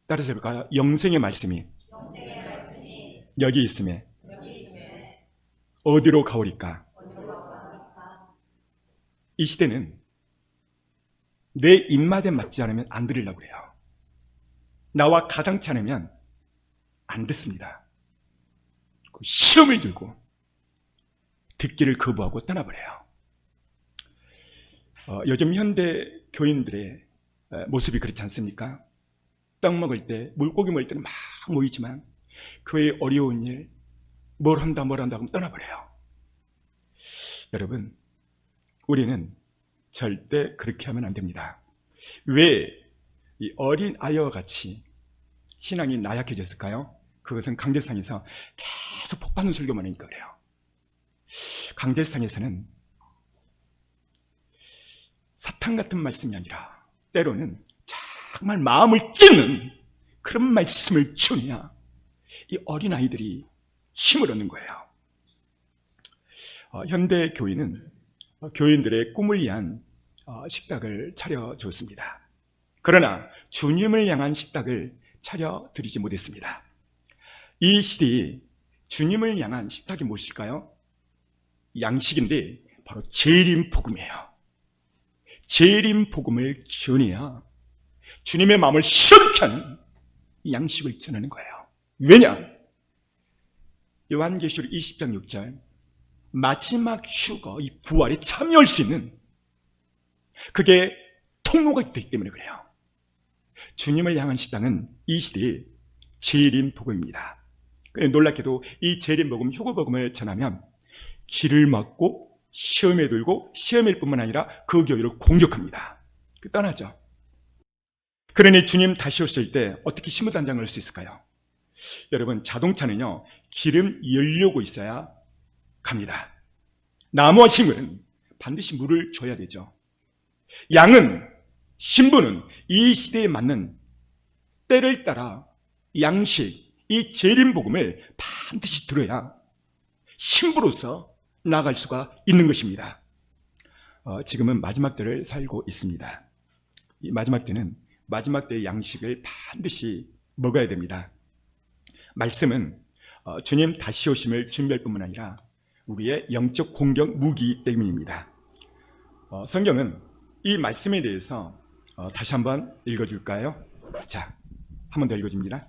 S2: 따라서 해볼까요? 영생의 말씀이 여기 있음에 어디로 가오리까? 이 시대는 내 입맛에 맞지 않으면 안 들으려고 해요. 나와 가당치 않으면 안 듣습니다. 시험을 들고 듣기를 거부하고 떠나버려요. 요즘 현대 교인들의 모습이 그렇지 않습니까? 떡 먹을 때, 물고기 먹을 때는 막 모이지만 교회의 어려운 일, 뭘 한다 하면 떠나버려요. 여러분, 우리는 절대 그렇게 하면 안 됩니다. 왜 이 어린 아이와 같이 신앙이 나약해졌을까요? 그것은 강대상에서 계속 폭받는 설교만 하니까 그래요. 강대상에서는 사탕 같은 말씀이 아니라 때로는 정말 마음을 찢는 그런 말씀을 주어야 이 어린아이들이 힘을 얻는 거예요. 현대 교회는 교인들의 꿈을 위한 식탁을 차려주었습니다. 그러나 주님을 향한 식탁을 차려드리지 못했습니다. 이 시대에 주님을 향한 식탁이 무엇일까요? 양식인데 바로 재림 복음이에요. 재림 복음을 전해야 주님의 마음을 시원케 하는 이 양식을 전하는 거예요. 왜냐? 요한계시록 20장 6절, 마지막 휴거, 이 부활에 참여할 수 있는 그게 통로가 있기 때문에 그래요. 주님을 향한 식당은 이 시대의 재림 복음입니다. 놀랍게도 이 재림 복음, 휴거 복음을 전하면 길을 막고 시험에 들고 시험일 뿐만 아니라 그 교회를 공격합니다. 떠나죠. 그러니 주님 다시 오실 때 어떻게 신무단장을 할 수 있을까요? 여러분, 자동차는요 기름 연료고 있어야 갑니다. 나무와 식물은 반드시 물을 줘야 되죠. 양은, 신부는 이 시대에 맞는 때를 따라 양식, 이 재림복음을 반드시 들어야 신부로서 나아갈 수가 있는 것입니다. 지금은 마지막 때를 살고 있습니다. 이 마지막 때는 마지막 때의 양식을 반드시 먹어야 됩니다. 말씀은 주님 다시 오심을 준비할 뿐만 아니라 우리의 영적 공격 무기 때문입니다. 성경은 이 말씀에 대해서 다시 한번 읽어줄까요? 자, 한 번 더 읽어줍니다.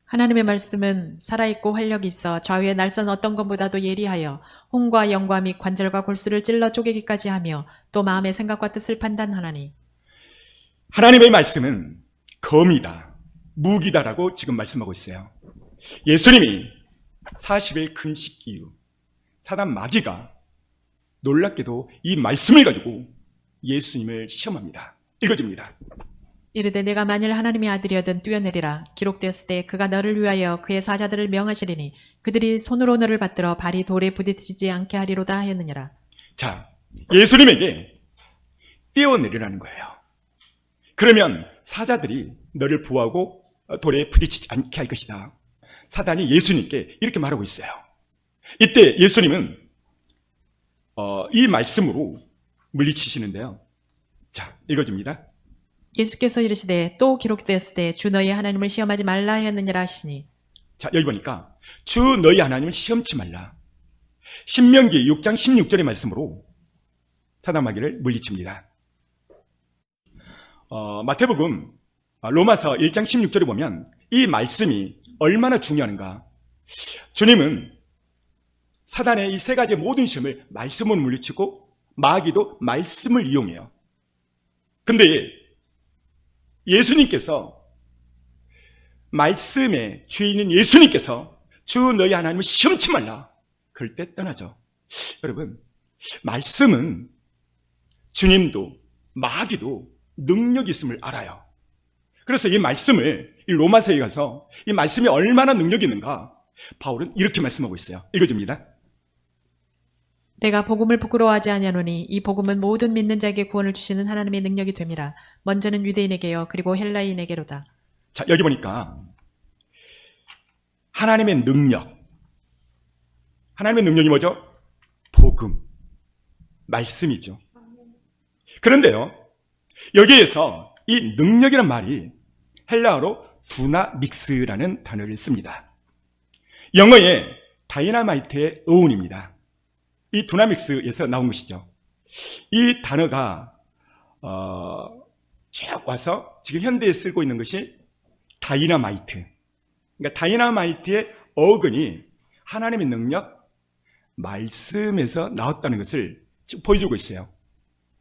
S8: 하나님의 말씀은 살아있고 활력이 있어 좌우의 날선 어떤 것보다도 예리하여 혼과 영과 및 관절과 골수를 찔러 쪼개기까지 하며 또 마음의 생각과 뜻을 판단하나니.
S2: 하나님의 말씀은 검이다, 무기다라고 지금 말씀하고 있어요. 예수님이 40일 금식 이후 사단 마귀가 놀랍게도 이 말씀을 가지고 예수님을 시험합니다. 읽어줍니다.
S8: 이르되 내가 만일 하나님의 아들이어든 뛰어내리라. 기록되었을 때 그가 너를 위하여 그의 사자들을 명하시리니 그들이 손으로 너를 받들어 발이 돌에 부딪히지 않게 하리로다 하였느니라.
S2: 자, 예수님에게 뛰어내리라는 거예요. 그러면 사자들이 너를 보호하고 돌에 부딪히지 않게 할 것이다. 사단이 예수님께 이렇게 말하고 있어요. 이때 예수님은 이 말씀으로 물리치시는데요. 자, 읽어줍니다.
S8: 예수께서 이르시되 또 기록되었을 때 주 너희 하나님을 시험하지 말라 하였느니라 하시니.
S2: 자, 여기 보니까 주 너희 하나님을 시험치 말라. 신명기 6장 16절의 말씀으로 사단 마귀를 물리칩니다. 마태복음 로마서 1장 16절에 보면 이 말씀이 얼마나 중요한가. 주님은 사단의 이 세 가지의 모든 시험을 말씀으로 물리치고 마귀도 말씀을 이용해요. 근데 예수님께서 말씀의 주인인 예수님께서 주 너희 하나님을 시험치 말라. 그럴 때 떠나죠. 여러분, 말씀은 주님도 마귀도 능력이 있음을 알아요. 그래서 이 말씀을 이 로마서에 가서 이 말씀이 얼마나 능력이 있는가 바울은 이렇게 말씀하고 있어요. 읽어줍니다.
S8: 내가 복음을 부끄러워하지 아니하노니 이 복음은 모든 믿는 자에게 구원을 주시는 하나님의 능력이 됨이라. 먼저는 유대인에게요 그리고 헬라인에게로다.
S2: 자, 여기 보니까 하나님의 능력, 하나님의 능력이 뭐죠? 복음, 말씀이죠. 그런데요, 여기에서 이 능력이란 말이 헬라어로 두나믹스라는 단어를 씁니다. 영어의 다이나마이트의 어원입니다. 이 두나믹스에서 나온 것이죠. 이 단어가 쭉 와서 지금 현대에 쓰고 있는 것이 다이나마이트. 그러니까 다이나마이트의 어근이 하나님의 능력, 말씀에서 나왔다는 것을 지금 보여주고 있어요.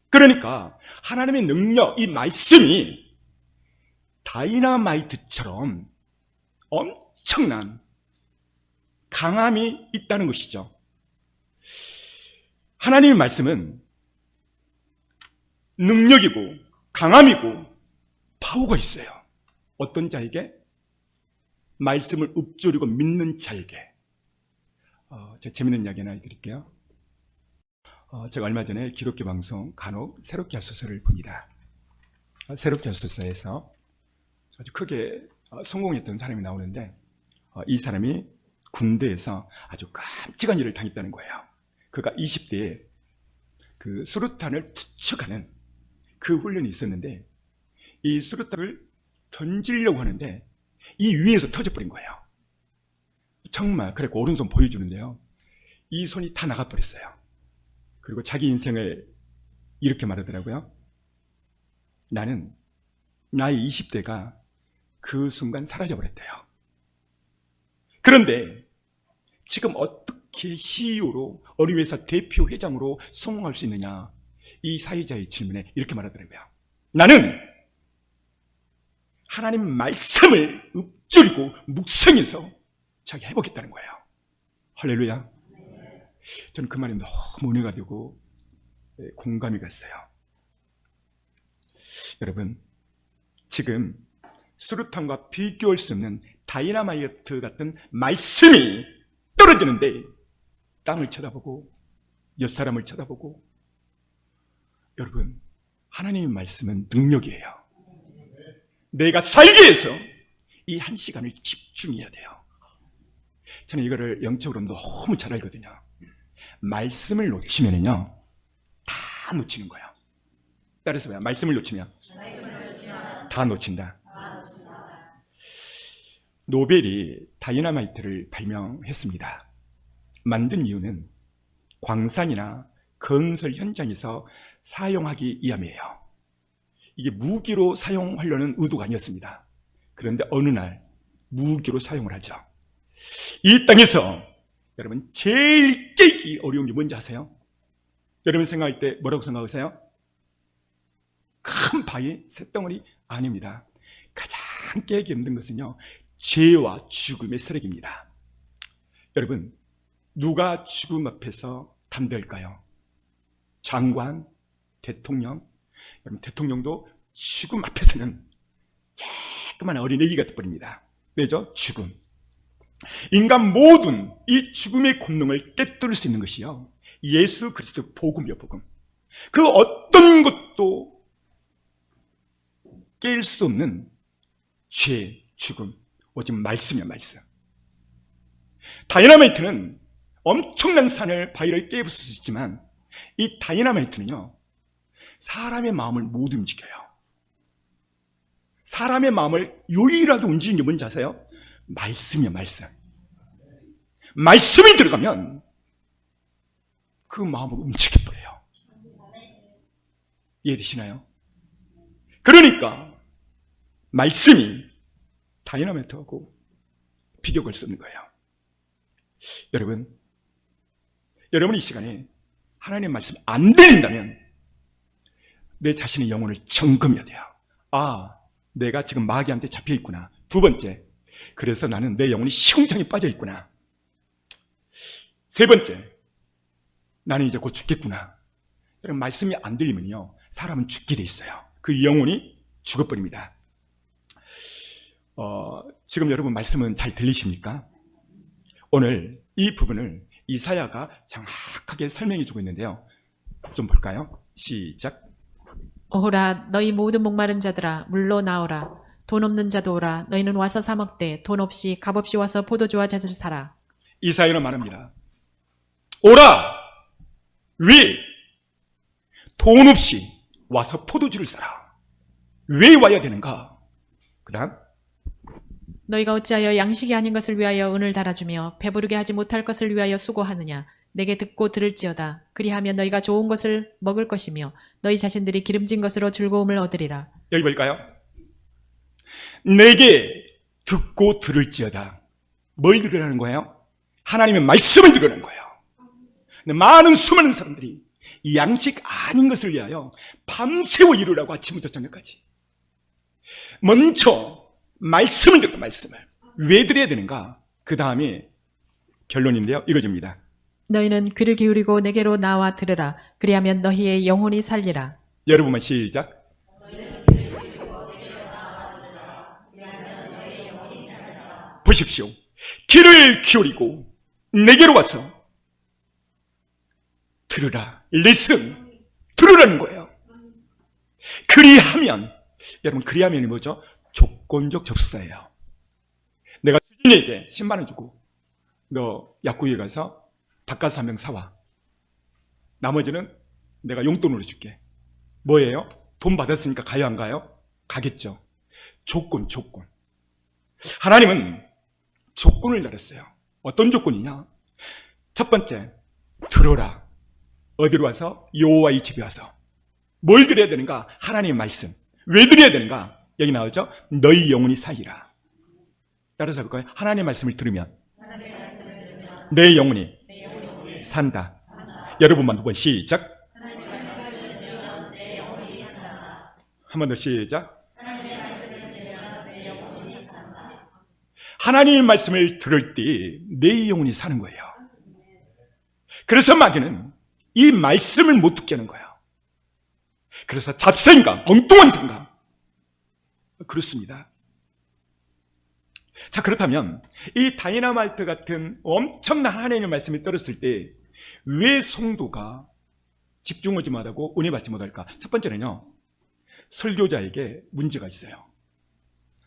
S2: 그러니까 하나님의 능력, 이 말씀이 다이나마이트처럼 엄청난 강함이 있다는 것이죠. 하나님의 말씀은 능력이고 강함이고 파워가 있어요. 어떤 자에게? 말씀을 읊조리고 믿는 자에게. 제가 재밌는 이야기 하나 해드릴게요. 제가 얼마 전에 기독교 방송 간혹 새롭게 하소서를 봅니다. 새롭게 하소서에서 아주 크게 성공했던 사람이 나오는데 이 사람이 군대에서 아주 깜찍한 일을 당했다는 거예요. 그가 20대에 그 수류탄을 투척하는 그 훈련이 있었는데 이 수류탄을 던지려고 하는데 이 위에서 터져버린 거예요. 정말 그래서 오른손 보여주는데요. 이 손이 다 나가버렸어요. 그리고 자기 인생을 이렇게 말하더라고요. 나는 나의 20대가 그 순간 사라져버렸대요. 그런데 지금 어떻게 CEO로 어느 회사 대표 회장으로 성공할 수 있느냐? 이 사회자의 질문에 이렇게 말하더라고요. 나는 하나님 말씀을 읊조리고 묵상해서 자기 해보겠다는 거예요. 할렐루야. 저는 그 말이 너무 은혜가 되고 공감이 갔어요. 여러분, 지금 수류탄과 비교할 수 없는 다이나마이트 같은 말씀이 떨어지는데 땅을 쳐다보고 옆 사람을 쳐다보고 여러분 하나님의 말씀은 능력이에요. 내가 살기 위해서 이 한 시간을 집중해야 돼요. 저는 이거를 영적으로 너무 잘 알거든요. 말씀을 놓치면은요, 다 놓치는 거예요. 따라서 뭐야? 말씀을 놓치면 다 놓친다. 노벨이 다이너마이트를 발명했습니다. 만든 이유는 광산이나 건설 현장에서 사용하기 위함이에요. 이게 무기로 사용하려는 의도가 아니었습니다. 그런데 어느 날 무기로 사용을 하죠. 이 땅에서 여러분 제일 깨기 어려운 게 뭔지 아세요? 여러분 생각할 때 뭐라고 생각하세요? 큰 바위, 쇳덩어리 아닙니다. 가장 깨기 힘든 것은요, 죄와 죽음의 세력입니다. 여러분, 누가 죽음 앞에서 담대할까요? 장관, 대통령. 여러분, 대통령도 죽음 앞에서는 조그만 어린애기 같아 버립니다. 왜죠? 죽음. 인간 모든 이 죽음의 권능을 깨뜨릴 수 있는 것이요, 예수 그리스도 복음이요, 복음. 그 어떤 것도 깰 수 없는 죄, 죽음, 오직 말씀이야, 말씀. 다이너마이트는 엄청난 산을, 바위를 깨부술 수 있지만 이 다이너마이트는요, 사람의 마음을 못 움직여요. 사람의 마음을 유일하게 움직이는 게 뭔지 아세요? 말씀이야, 말씀. 말씀이 들어가면 그 마음을 움직여버려요. 이해되시나요? 그러니까 말씀이 다이너마이트하고 비교할 수 없는 거예요. 여러분 이 시간에 하나님의 말씀이 안 들린다면 내 자신의 영혼을 점검해야 돼요. 아, 내가 지금 마귀한테 잡혀 있구나. 두 번째, 그래서 나는 내 영혼이 시궁창에 빠져 있구나. 세 번째, 나는 이제 곧 죽겠구나. 여러분, 말씀이 안 들리면요, 사람은 죽게 돼 있어요. 그 영혼이 죽어버립니다. 지금 여러분 말씀은 잘 들리십니까? 오늘 이 부분을 이사야가 정확하게 설명해 주고 있는데요. 좀 볼까요? 시작.
S8: 오호라 너희 모든 목마른 자들아 물로 나오라. 돈 없는 자도 오라. 너희는 와서 사 먹되 돈 없이 값없이 와서 포도주와 젖을 사라.
S2: 이사야는 말합니다. 오라! 왜? 돈 없이 와서 포도주를 사라. 왜 와야 되는가? 그 다음,
S8: 너희가 어찌하여 양식이 아닌 것을 위하여 은을 달아주며 배부르게 하지 못할 것을 위하여 수고하느냐. 내게 듣고 들을지어다. 그리하면 너희가 좋은 것을 먹을 것이며 너희 자신들이 기름진 것으로 즐거움을 얻으리라.
S2: 여기 볼까요? 내게 듣고 들을지어다. 뭘 들으라는 거예요? 하나님의 말씀을 들으라는 거예요. 근데 많은 수많은 사람들이 이 양식 아닌 것을 위하여 밤새워 이루라고 아침부터 저녁까지. 먼저 말씀을 들어, 말씀을. 왜 들어야 되는가? 그 다음에 결론인데요, 이거입니다.
S8: 너희는 귀를 기울이고 내게로 나와 들으라. 그리하면 너희의 영혼이 살리라.
S2: 여러분만 시작. 보십시오. 귀를 기울이고 내게로 와서 들으라. listen. 들으라는 거예요. 그리하면, 여러분, 그리하면이 뭐죠? 조건적 접수사예요. 내가 주인에게 10만 원 주고 너 약국에 가서 닭가슴 한 명 사와. 나머지는 내가 용돈으로 줄게. 뭐예요? 돈 받았으니까 가요, 안 가요? 가겠죠. 조건. 하나님은 조건을 달았어요. 어떤 조건이냐? 첫 번째, 들어라. 어디로 와서? 여호와의 집에 와서. 뭘 들어야 되는가? 하나님의 말씀. 왜 들어야 되는가? 여기 나오죠? 너희 영혼이 살리라. 따라서 해볼까요? 하나님의 말씀을 들으면 내 영혼이 산다. 여러분만 두 번 시작. 한 번 더 시작. 하나님의 말씀을 들을 때 내 영혼이 사는 거예요. 그래서 마귀는 이 말씀을 못 듣게 하는 거예요. 그래서 잡생각, 엉뚱한 생각. 그렇습니다. 자, 그렇다면 이 다이너마이트 같은 엄청난 하나님의 말씀이 떨어졌을 때 왜 성도가 집중하지 못하고 은혜 받지 못할까? 첫 번째는요, 설교자에게 문제가 있어요.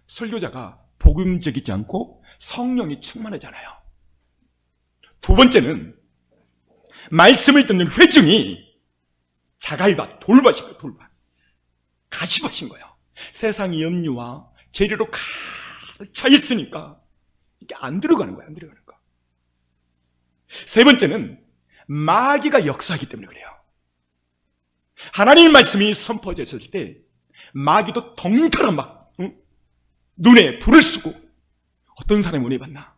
S2: 설교자가 복음적이지 않고 성령이 충만하잖아요. 두 번째는 말씀을 듣는 회중이 자갈밭, 돌밭이에요. 돌밭. 가시밭인 거예요. 세상의 염려와 재료로 가득 차 있으니까 이게 안 들어가는 거예요. 안 들어가는 거. 세 번째는 마귀가 역사하기 때문에 그래요. 하나님의 말씀이 선포되어 있을 때 마귀도 덩달아 막 눈에 불을 쓰고 어떤 사람이 은혜 받나?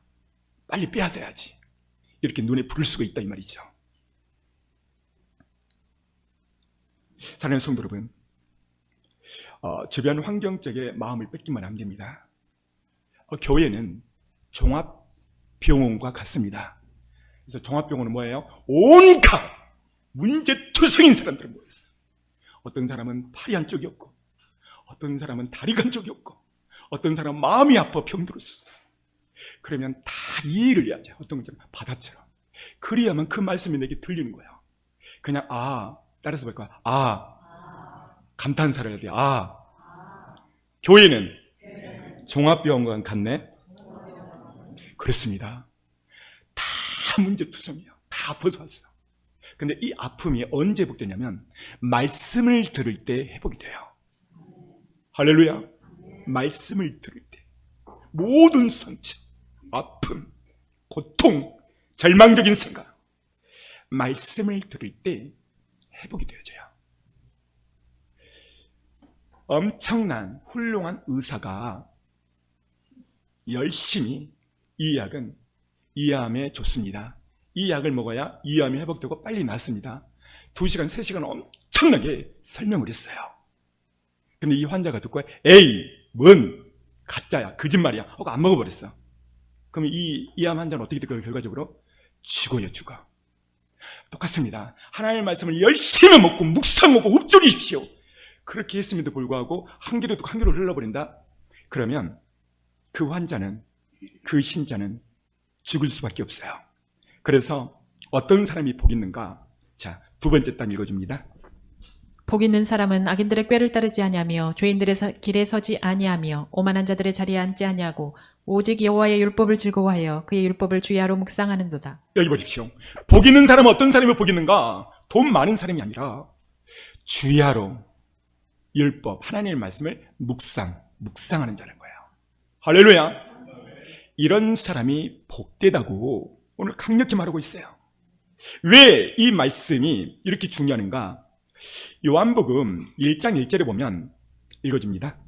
S2: 빨리 빼앗아야지. 이렇게 눈에 불을 쓰고 있다 이 말이죠. 사랑하는 성도 여러분, 주변 환경적에 마음을 뺏기면 안 됩니다. 교회는 종합병원과 같습니다. 그래서 종합병원은 뭐예요? 온갖 문제투성인 사람들이 모였어요. 어떤 사람은 팔이 한쪽이 없고, 어떤 사람은 다리가 한쪽이 없고, 어떤 사람은 마음이 아파 병들었어. 그러면 다 이해를 해야죠. 어떤 것처럼 바다처럼. 그래야만 그 말씀이 내게 들리는 거예요. 그냥 따라서 볼 거야. 감탄사를 해야 돼. 교회는 종합병원과 같네. 그렇습니다. 다 문제투성이에요. 다 벗어왔어. 근데 이 아픔이 언제 회복되냐면 말씀을 들을 때 회복이 돼요. 할렐루야. 말씀을 들을 때 모든 상처, 아픔, 고통, 절망적인 생각, 말씀을 들을 때 회복이 되어져요. 엄청난 훌륭한 의사가 열심히 이 약은 이암에 줬습니다. 이 약을 먹어야 이암이 회복되고 빨리 낫습니다. 2시간, 3시간 엄청나게 설명을 했어요. 근데 이 환자가 듣고 에이, 뭔 가짜야, 거짓말이야 하고 안 먹어버렸어. 그럼 이 암 환자는 어떻게 될까요? 결과적으로 죽어요. 죽어. 똑같습니다. 하나님의 말씀을 열심히 먹고 묵상하고 읊조리십시오. 그렇게 했음에도 불구하고 한 귀로 듣고 한 귀로 흘러버린다? 그러면 그 환자는, 그 신자는 죽을 수밖에 없어요. 그래서 어떤 사람이 복 있는가? 자, 두 번째 딱 읽어줍니다.
S8: 복 있는 사람은 악인들의 꾀를 따르지 아니하며 죄인들의 길에 서지 아니하며 오만한 자들의 자리에 앉지 아니하고 오직 여호와의 율법을 즐거워하여 그의 율법을 주야로 묵상하는도다.
S2: 여기 보십시오. 복 있는 사람은 어떤 사람이 복 있는가? 돈 많은 사람이 아니라 주야로 율법, 하나님의 말씀을 묵상하는 자는 거예요. 할렐루야. 이런 사람이 복되다고 오늘 강력히 말하고 있어요. 왜 이 말씀이 이렇게 중요한가? 요한복음 1장 1절에 보면 읽어줍니다.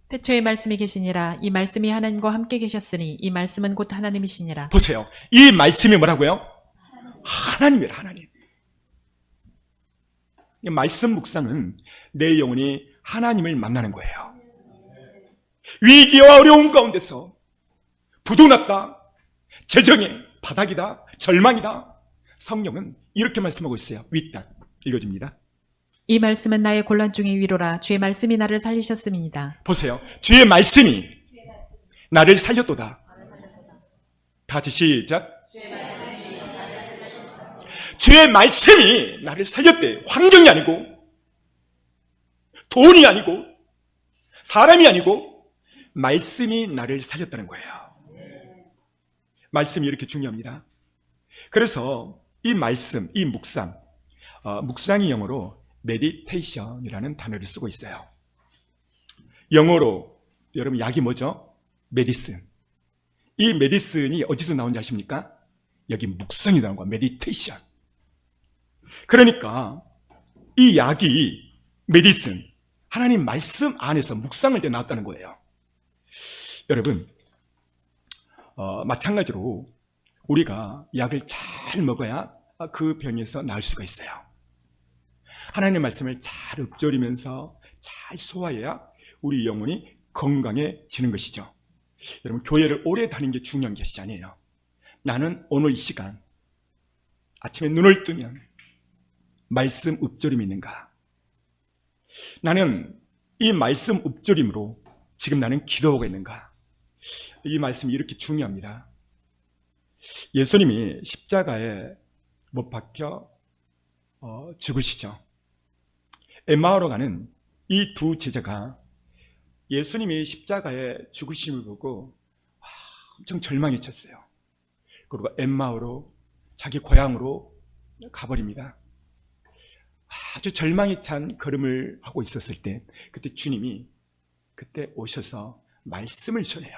S8: 태초에 말씀이 계시니라. 이 말씀이 하나님과 함께 계셨으니 이 말씀은 곧 하나님이시니라.
S2: 보세요. 이 말씀이 뭐라고요? 하나님이라, 하나님. 이 말씀 묵상은 내 영혼이 하나님을 만나는 거예요. 위기와 어려운 가운데서 부도났다, 재정의 바닥이다, 절망이다. 성령은 이렇게 말씀하고 있어요. 윗단 읽어줍니다.
S8: 이 말씀은 나의 곤란 중의 위로라. 주의 말씀이 나를 살리셨음이니이다.
S2: 보세요. 주의 말씀이 나를 살렸도다. 다 같이 시작. 주의 말씀이 나를 살렸대. 환경이 아니고, 돈이 아니고, 사람이 아니고, 말씀이 나를 살렸다는 거예요. 말씀이 이렇게 중요합니다. 그래서 이 말씀, 이 묵상, 묵상이 영어로 meditation이라는 단어를 쓰고 있어요. 영어로 여러분 약이 뭐죠? medicine. 이 medicine이 어디서 나온지 아십니까? 여기 묵상이 나온 거야. meditation. 그러니까 이 약이 medicine, 하나님 말씀 안에서 묵상할 때 나왔다는 거예요. 여러분, 마찬가지로 우리가 약을 잘 먹어야 그 병에서 나을 수가 있어요. 하나님의 말씀을 잘 읊조리면서 잘 소화해야 우리 영혼이 건강해지는 것이죠. 여러분, 교회를 오래 다니는 게 중요한 것이 아니에요. 나는 오늘 이 시간 아침에 눈을 뜨면 말씀 읊조림이 있는가? 나는 이 말씀 읊조림으로 지금 나는 기도하고 있는가? 이 말씀이 이렇게 중요합니다. 예수님이 십자가에 못 박혀 죽으시죠. 엠마오로 가는 이 두 제자가 예수님이 십자가에 죽으심을 보고 엄청 절망에 쳤어요. 그리고 엠마오로 자기 고향으로 가버립니다. 아주 절망에 찬 걸음을 하고 있었을 때 그때 주님이 그때 오셔서 말씀을 전해요.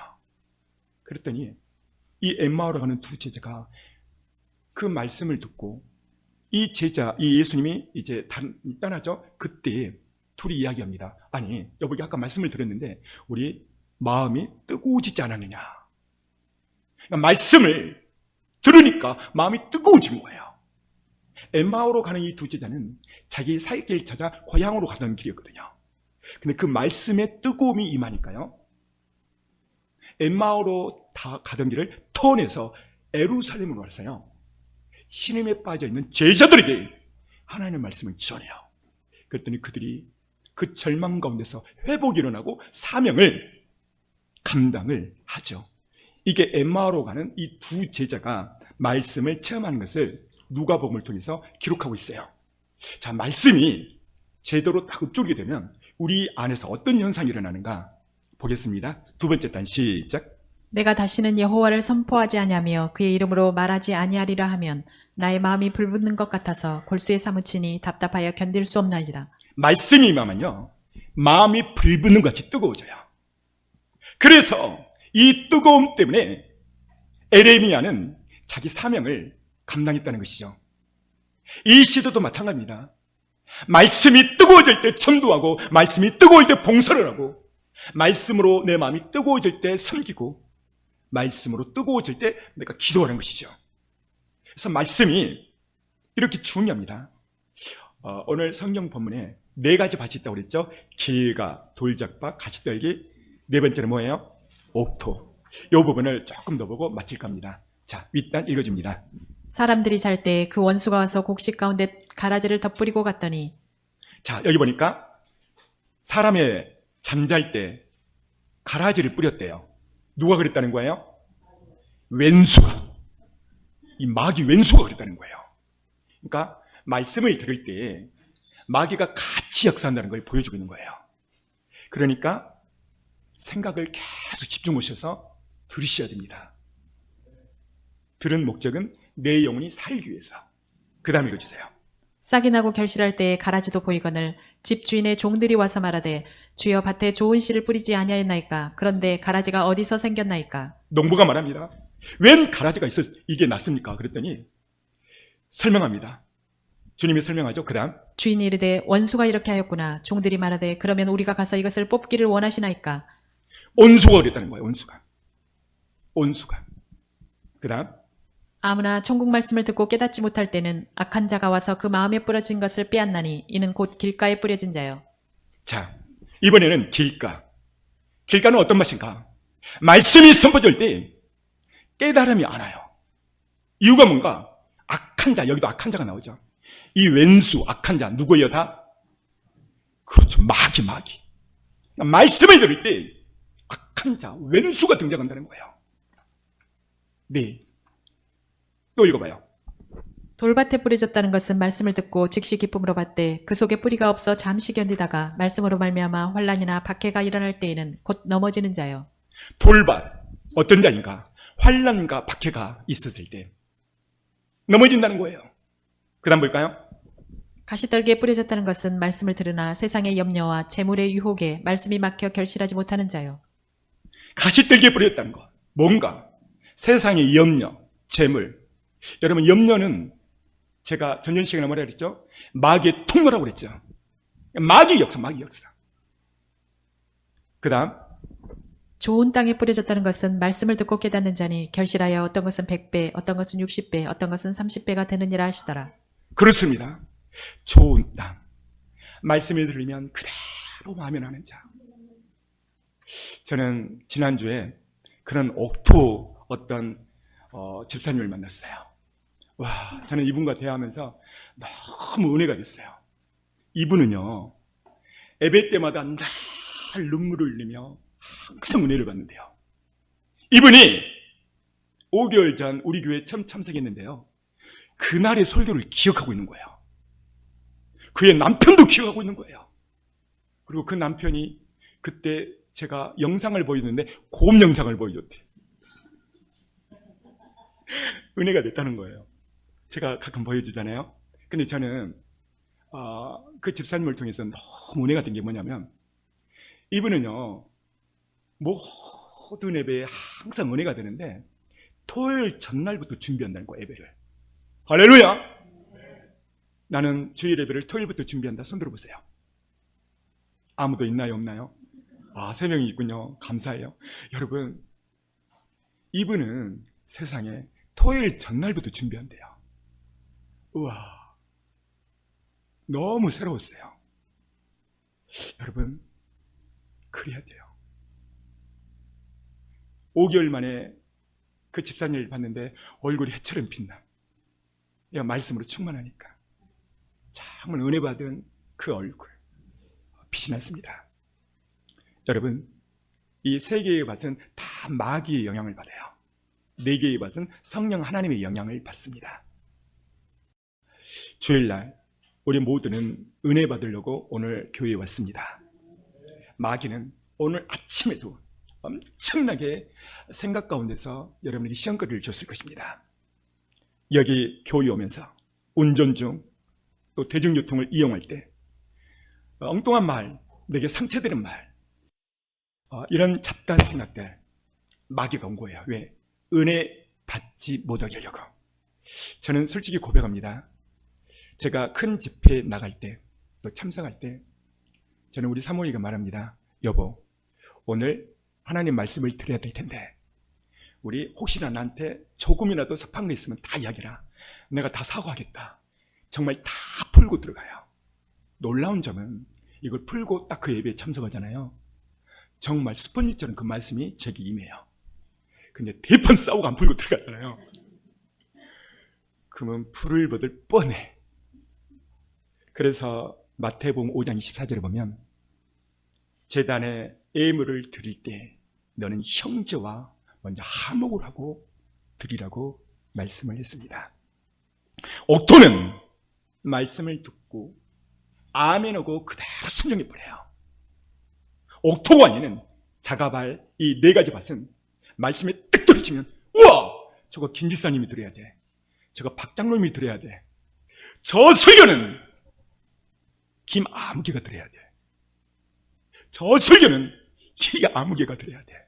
S2: 그랬더니 이 엠마오로 가는 두 제자가 그 말씀을 듣고 이 예수님이 이제 떠나죠. 그때 둘이 이야기합니다. 아니, 여보게 아까 말씀을 드렸는데 우리 마음이 뜨거워지지 않았느냐. 그러니까 말씀을 들으니까 마음이 뜨거워진 거예요. 엠마오로 가는 이 두 제자는 자기 살 길 찾아 고향으로 가던 길이었거든요. 근데 그 말씀에 뜨거움이 임하니까요. 엠마오로 다 가던 길을 턴해서 에루살렘으로 왔어요. 신음에 빠져있는 제자들에게 하나님의 말씀을 전해요. 그랬더니 그들이 그 절망 가운데서 회복이 일어나고 사명을 감당을 하죠. 이게 엠마오로 가는 이 두 제자가 말씀을 체험하는 것을 누가복음을 통해서 기록하고 있어요. 자, 말씀이 제대로 딱 읊조리게 되면 우리 안에서 어떤 현상이 일어나는가 보겠습니다. 두 번째 단 시작.
S8: 내가 다시는 여호와를 선포하지 아니하며 그의 이름으로 말하지 아니하리라 하면 나의 마음이 불붙는 것 같아서 골수에 사무치니 답답하여 견딜 수 없나이다.
S2: 말씀이 임하면요, 마음이 불붙는 것 같이 뜨거워져요. 그래서 이 뜨거움 때문에 에레미야는 자기 사명을 감당했다는 것이죠. 이 시대도 마찬가지입니다. 말씀이 뜨거워질 때 전도하고, 말씀이 뜨거울 때 봉사를 하고, 말씀으로 내 마음이 뜨거워질 때 섬기고, 말씀으로 뜨거워질 때 내가 기도하는 것이죠. 그래서 말씀이 이렇게 중요합니다. 오늘 성경 본문에 4가지 밭이 있다고 그랬죠. 길가, 돌짝밭, 가시떨기. 네 번째는 뭐예요? 옥토. 이 부분을 조금 더 보고 마칠 겁니다. 자, 윗단 읽어줍니다.
S8: 사람들이 잘 때 그 원수가 와서 곡식 가운데 가라지를 덧뿌리고 갔더니.
S2: 자, 여기 보니까 사람의 잠잘 때 가라지를 뿌렸대요. 누가 그랬다는 거예요? 왼수가. 이 마귀 왼수가 그랬다는 거예요. 그러니까 말씀을 들을 때 마귀가 같이 역사한다는 걸 보여주고 있는 거예요. 그러니까 생각을 계속 집중하셔서 들으셔야 됩니다. 들은 목적은 내 영혼이 살기 위해서. 그 다음 읽어주세요.
S8: 싹이 나고 결실할 때에 가라지도 보이거늘 집 주인의 종들이 와서 말하되 주여 밭에 좋은 씨를 뿌리지 아니하였나이까. 그런데 가라지가 어디서 생겼나이까.
S2: 농부가 말합니다. 웬 가라지가 있어 이게 났습니까? 그랬더니 설명합니다. 주님이 설명하죠. 그 다음
S8: 주인이 이르되 원수가 이렇게 하였구나. 종들이 말하되 그러면 우리가 가서 이것을 뽑기를 원하시나이까.
S2: 온수가 그랬다는 거예요. 온수가. 그 다음
S8: 아무나 천국 말씀을 듣고 깨닫지 못할 때는 악한 자가 와서 그 마음에 뿌려진 것을 빼앗나니 이는 곧 길가에 뿌려진 자요.
S2: 자, 이번에는 길가. 길가는 어떤 맛인가? 말씀이 선포될 때 깨달음이 안 와요. 이유가 뭔가? 악한 자, 여기도 악한 자가 나오죠. 이 왼수, 악한 자, 누구예요 다? 그렇죠. 마귀. 말씀을 들을 때 악한 자, 왼수가 등장한다는 거예요. 네. 또 읽어봐요.
S8: 돌밭에 뿌려졌다는 것은 말씀을 듣고 즉시 기쁨으로 받되 그 속에 뿌리가 없어 잠시 견디다가 말씀으로 말미암아 환난이나 박해가 일어날 때에는 곧 넘어지는 자요.
S2: 돌밭, 어떤 자인가? 환난과 박해가 있었을 때 넘어진다는 거예요. 그 다음 볼까요?
S8: 가시떨기에 뿌려졌다는 것은 말씀을 들으나 세상의 염려와 재물의 유혹에 말씀이 막혀 결실하지 못하는 자요.
S2: 가시떨기에 뿌렸다는 것. 뭔가? 세상의 염려, 재물. 여러분, 염려는 제가 전전 시간에 뭐라 그랬죠? 마귀의 통로라고 그랬죠. 마귀의 역사. 그 다음
S8: 좋은 땅에 뿌려졌다는 것은 말씀을 듣고 깨닫는 자니 결실하여 어떤 것은 100배, 어떤 것은 60배, 어떤 것은 30배가 되느니라 하시더라.
S2: 그렇습니다. 좋은 땅. 말씀을 들으면 그대로 마음에 나는 자. 저는 지난주에 그런 옥토 어떤 집사님을 만났어요. 와, 저는 이분과 대화하면서 너무 은혜가 됐어요. 이분은요, 예배 때마다 늘 눈물을 흘리며 항상 은혜를 받는데요. 이분이 5개월 전 우리 교회에 처음 참석했는데요. 그날의 설교를 기억하고 있는 거예요. 그의 남편도 기억하고 있는 거예요. 그리고 그 남편이 그때 제가 영상을 보여줬는데 고음 영상을 보여줬대. 은혜가 됐다는 거예요. 제가 가끔 보여주잖아요. 근데 저는 그 집사님을 통해서 너무 은혜가 된 게 뭐냐면, 이분은요 모든 예배에 항상 은혜가 되는데 토요일 전날부터 준비한다는 거예요. 예배를. 할렐루야. 나는 주일 예배를 토요일부터 준비한다. 손 들어보세요. 아무도 있나요? 없나요? 3명이 있군요. 감사해요. 여러분, 이분은 세상에 토요일 전날부터 준비한대요. 우와, 너무 새로웠어요. 여러분, 그래야 돼요. 5개월 만에 그 집사님을 봤는데 얼굴이 해처럼 빛나. 얘가 말씀으로 충만하니까. 정말 은혜 받은 그 얼굴, 빛이 났습니다. 여러분, 이 3개의 밭은 다 마귀의 영향을 받아요. 4개의 밭은 성령 하나님의 영향을 받습니다. 주일날 우리 모두는 은혜 받으려고 오늘 교회에 왔습니다. 마귀는 오늘 아침에도 엄청나게 생각 가운데서 여러분에게 시험거리를 줬을 것입니다. 여기 교회 오면서 운전 중 또 대중교통을 이용할 때 엉뚱한 말, 내게 상처되는 말, 이런 잡다한 생각들, 마귀가 온 거예요. 왜? 은혜 받지 못하게 하려고. 저는 솔직히 고백합니다. 제가 큰 집회에 나갈 때, 또 참석할 때 저는 우리 사모님과 말합니다. 여보, 오늘 하나님 말씀을 드려야 될 텐데 우리 혹시나 나한테 조금이라도 섭한 거 있으면 다 이야기해라. 내가 다 사과하겠다. 정말 다 풀고 들어가요. 놀라운 점은 이걸 풀고 딱 그 예배에 참석하잖아요. 정말 스펀지처럼 그 말씀이 제게 임해요. 근데 대판 싸우고 안 풀고 들어가잖아요. 그러면 불을 받을 뻔해. 그래서 마태복음 5장 24절에 보면 제단에 예물을 드릴 때 너는 형제와 먼저 화목을 하고 드리라고 말씀을 했습니다. 옥토는 말씀을 듣고 아멘하고 그대로 순종해버려요. 옥토관이는 자가발 이 4가지 밭은 말씀에 딱 떨어지면 우와! 저거 김 지사님이 들어야 돼. 저거 박 장로님이 들어야 돼. 저 설교는 김 아무개가 들어야 돼. 저 설교는 기 아무개가 들어야 돼.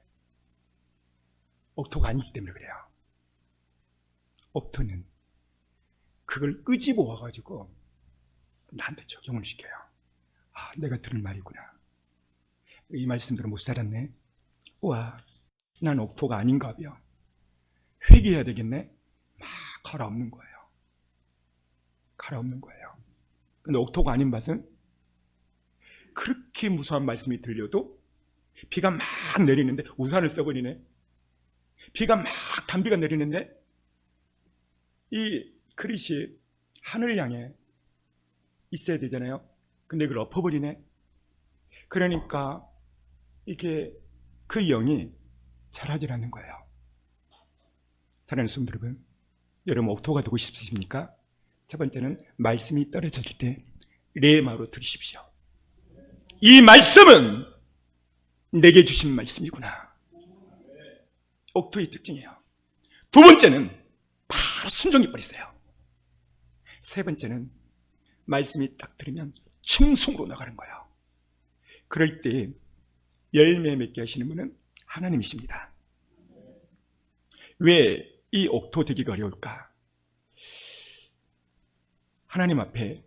S2: 옥토가 아니기 때문에 그래요. 옥토는 그걸 끄집어 와가지고 나한테 적용을 시켜요. 내가 들은 말이구나. 이 말씀대로 못 살았네. 우와, 난 옥토가 아닌가 봐요. 회개해야 되겠네. 막 갈아엎는 거예요. 갈아엎는 거예요. 근데 옥토가 아닌 밭은 그렇게 무수한 말씀이 들려도 비가 막 내리는데 우산을 써버리네. 비가 막 단비가 내리는데 이 그릇이 하늘 향해 있어야 되잖아요. 근데 그걸 엎어버리네. 그러니까 이게 그 영이 자라질 않는 거예요. 사랑하는 성도 여러분, 여러분 옥토가 되고 싶으십니까? 첫 번째는 말씀이 떨어졌을 때 레마로 들으십시오. 이 말씀은 내게 주신 말씀이구나. 옥토의 특징이에요. 두 번째는 바로 순종해버리세요. 세 번째는 말씀이 딱 들으면 충성으로 나가는 거예요. 그럴 때 열매 맺게 하시는 분은 하나님이십니다. 왜 이 옥토 되기가 어려울까? 하나님 앞에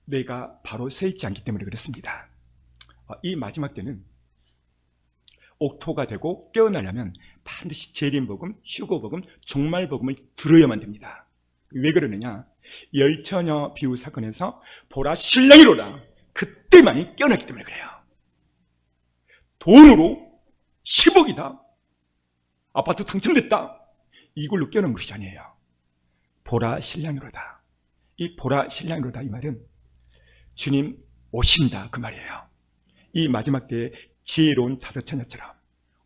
S2: 내가 바로 서 있지 않기 때문에 그렇습니다. 이 마지막 때는 옥토가 되고 깨어나려면 반드시 재림복음, 휴거복음, 종말복음을 들어야만 됩니다. 왜 그러느냐? 열처녀 비유 사건에서 보라 신랑이로라, 그때만이 깨어났기 때문에 그래요. 돈으로 10억이다, 아파트 당첨됐다, 이걸로 깨어난 것이 아니에요. 보라 신랑이로다. 이 보라 신랑이로다 이 말은 주님 오신다 그 말이에요. 이 마지막 때에 지혜로운 5처녀처럼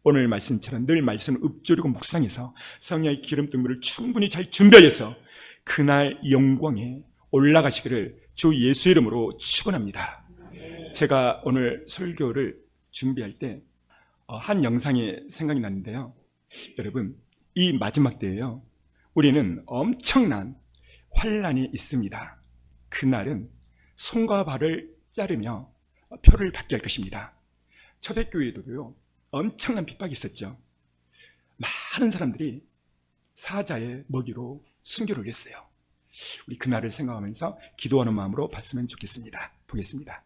S2: 오늘 말씀처럼 늘 말씀을 읊조리고 묵상해서 성령의 기름등물을 충분히 잘 준비하여서 그날 영광에 올라가시기를 주 예수 이름으로 축원합니다. 제가 오늘 설교를 준비할 때 한 영상이 생각이 났는데요. 여러분, 이 마지막 때에요, 우리는 엄청난 환난이 있습니다. 그날은 손과 발을 자르며 표를 받게 할 것입니다. 초대교회에도요, 엄청난 핍박이 있었죠. 많은 사람들이 사자의 먹이로 순교를 했어요. 우리 그날을 생각하면서 기도하는 마음으로 봤으면 좋겠습니다. 보겠습니다.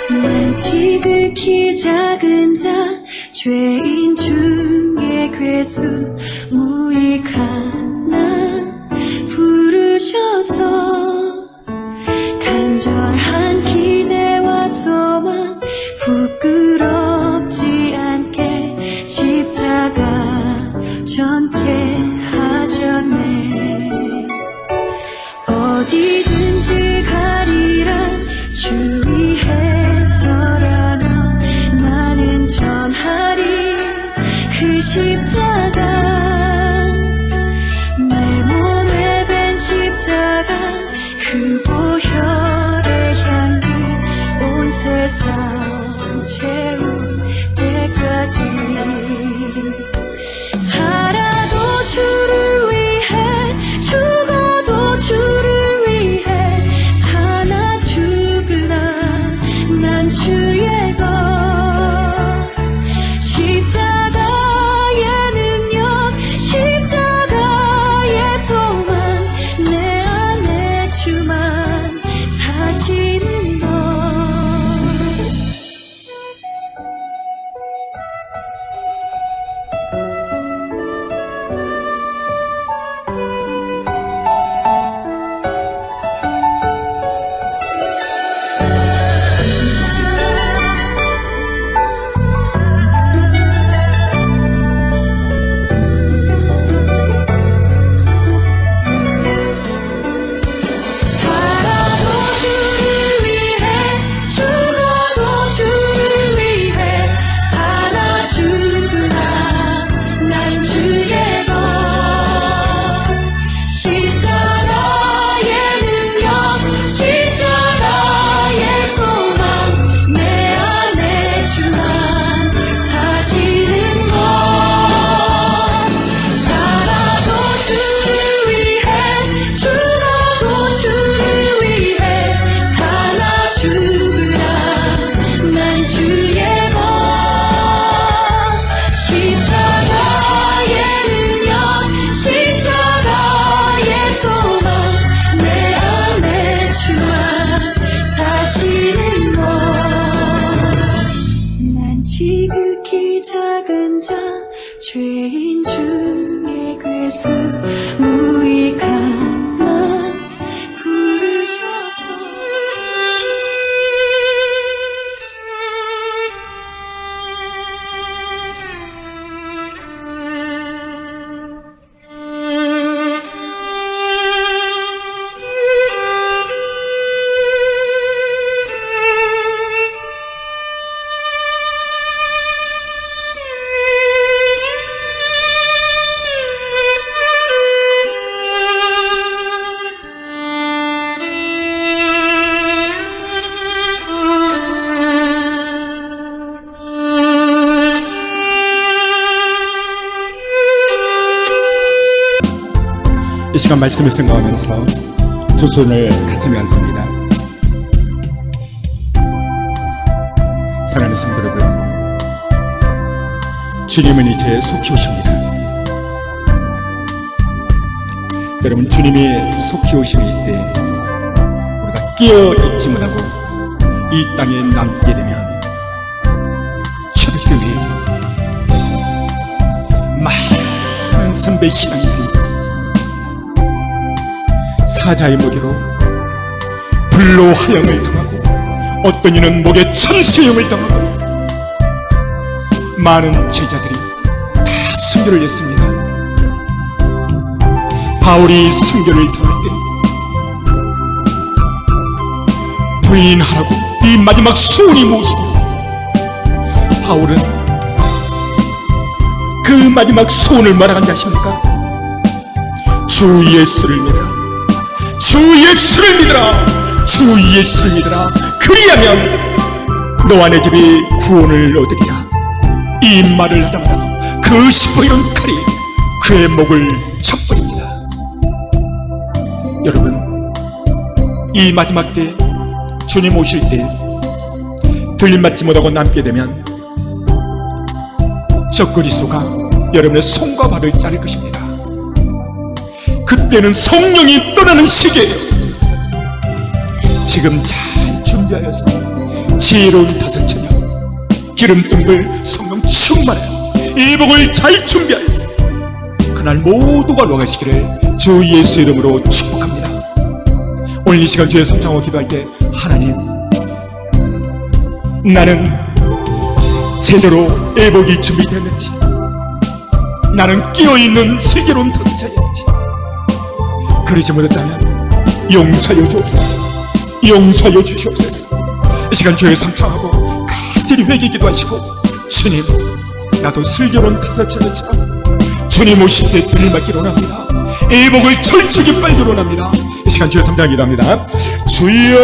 S9: 난 지극히 작은 자 죄인 중에 괴수 무익한 나 부르셔서 간절한 기대와 소망 부끄럽지 않게 십자가 전개 하셨네. 어디든지 가리라 주 위에 서라며 나는 전하리 그 십자가 내 몸에 댄 십자가 그 보혈의 향기 온 세상 채울 때까지 살아도 주를 위해 죽어도 주를 위해 사나 죽으나 난 주의 것 십자가의 능력 십자가의 소망 내 안에 주만 사시는 것. 살아도 주를 위해 죽어도 주를 위해 사나 죽으나 난 주의 것 십자가의 능력 십자가의 소망 내 안에 주만 사시는 것. 살아도 주를 위해 죽어도 주를 위해 사나 죽으나 난 주의 것 십자가의 능력 십자가의 소망 내 안에 주만 사시는 것. 난 지극히 작은 자 죄인 중에 괴수 무익한 나 부르셔서
S2: 이 시간 말씀을 생각하면서 두 손을 가슴에 얹습니다. 사랑하는 성도 여러분, 주님은 이제 속히 오십니다. 여러분, 주님이 속히 오심이 이때 우리가 깨어있지 못하고 이 땅에 남게 되면 초대교회 많은 선배 신앙인들이 사자의 먹이로 불로 하형을 당하고 어떤 이는 목에 천수형을 당하고 많은 제자들이 다 순교를 했습니다. 바울이 순교를 당할 때 부인하라고 이 마지막 소원이 무엇이냐? 바울은 그 마지막 소원을 말하는지 아십니까? 주 예수를 믿으라. 주 예수를 믿으라. 주 예수를 믿으라. 그리하면 너와 내 집이 구원을 얻으리라. 이 말을 하자마자 그 시퍼런 칼이 그의 목을 쳐버립니다. 여러분, 이 마지막 때 주님 오실 때 들림받지 못하고 남게 되면 저 그리스도가 여러분의 손과 발을 자를 것입니다. 그때는 성령이 떠나는 시기예요. 지금 잘 준비하여서 지혜로운 다섯 처녀 기름등불 성령 충만하여 이 복을 잘 준비하여서 그날 모두가 녹아시기를 주 예수 이름으로 축복합니다. 오늘 이 시간 주의 성장하고 기도할 때 하나님, 나는 제대로 애복이 준비됐는지, 나는 끼어있는 슬기로운 덧자였는지, 그러지 못했다면 용서하여 주옵소서. 용서하여 주시옵소서. 이 시간 주의 성창하고 간절히 회개 기도하시고, 주님, 나도 슬기로운 다섯처럼 주님 오실 때 들림받기를 원합니다. 애복을 철저히 빨기를 원합니다. 이 시간 주의 성장 기도합니다. 주여,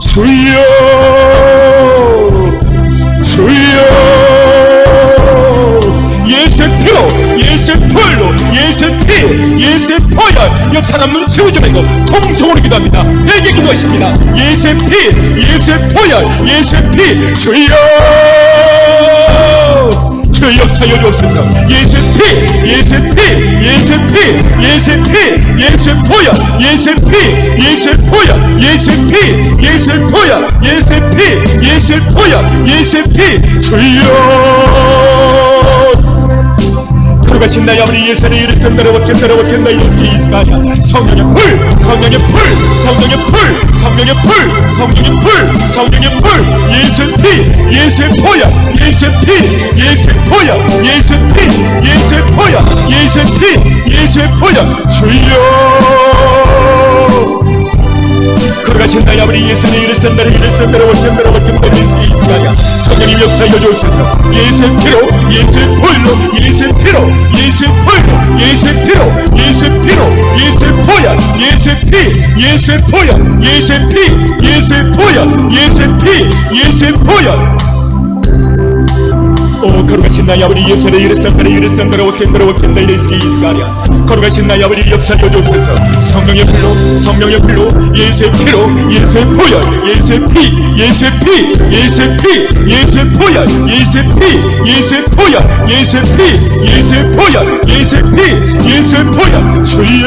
S2: 주여, 주여. 예수의 피로, 예수의 불로, 예수의 피, 예수의 보혈 역사 남는 치유점이고 통성으로 기도합니다. 회개 기도하십니다. 예수의 피, 예수의 보혈, 예수의 피. 주여, 주의 역사여 주옵소서. 예수의 피, 예수의 피, 예수의 피, 예수의 피, 예수의 보혈, 예수의 피, 예수의 보혈, 예수의 피, 예수의 보혈, 예수의 피, 예수의 보혈, 예수의 피. 주여, 거룩하신 나의 아버지 예수의 이를 쓴다라 wakken다 예수의 이스가냐. 성령의 불, 성령의 불, 성령의 불, 성령의 불, 성령의 불, 성령의 불. 예수의 피, 예수의 보혈, 예수의 피, 예수의 보혈, 예수의 피, 예수의 보혈, 예수의 피, 예수의 보혈. 주여, 거룩하신 나의 아버지 예수의 이를 쓴다라 wakken다 예수의 이스가냐. 성령님 역사여 주옵소서. 예수의 피로, 예수의 불로, 예수의 피로, 예수의 불로, 예수의 피로, 예수의 피로, 예수의 보혈, 예수의 피, 예수의 보혈, 예수의 피, 예수의 보혈, 예수의 피, 예수의 보혈. 오 거룩하신 나의 아버지 예수의 이를 쓴다라 wakken다 예수의 이스가냐. 거룩하신 나의 아버지 역사여 주옵소서. 성령의 불로, 성령의 불로, 예수의 피로, 예수의 보혈, 예수의 피, 예수의 피, 예수의 피, 예수의 보혈, 예수의 피, 예수의 보혈, 예수의 피, 예수의 보혈, 예수의 피, 예수의 보혈. 주여,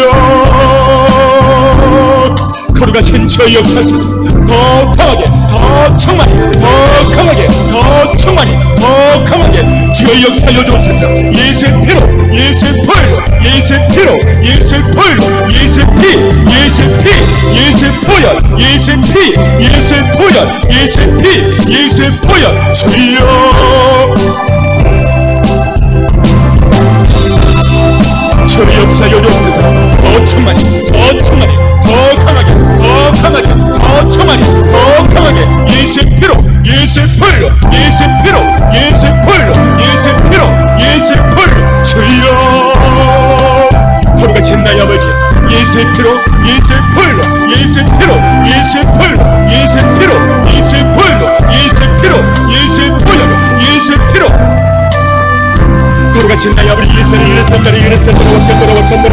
S2: 거룩하신 주의 역사소서. 더 강하게, 더 충만히, 더 강하게, 더 충만히, 더 강하게 주의 역사여 주옵소서. 예수의 피로, 예수의 보혈로, 예수의 피로, 예수의 보혈로, 예수의 피, 예수의 피, 예수의 보혈, 예수의 피, 예수의 보혈, 예수의 피, 예수의 보혈. 주여, 주의 역사여 주옵소서. 더 충만히, 더 충만히, 더 강하게, 더 강하게, 더 충만히, 더 강하게 예수의 피로, 예수의 불로, 예수의 피로, 예수의 불로, 예수의 피로, 예수의 불로. 주여, 거룩하신 나의 아버지 예수의 피로, 예수의 불로, 예수의 피로, 예수의 불로, 예수의 피로, 예수의 불로, 예수의 피로, 예수의 보혈로, 예수의 피로. 거룩하신 나의 아버지 예수의 이를 쓴다라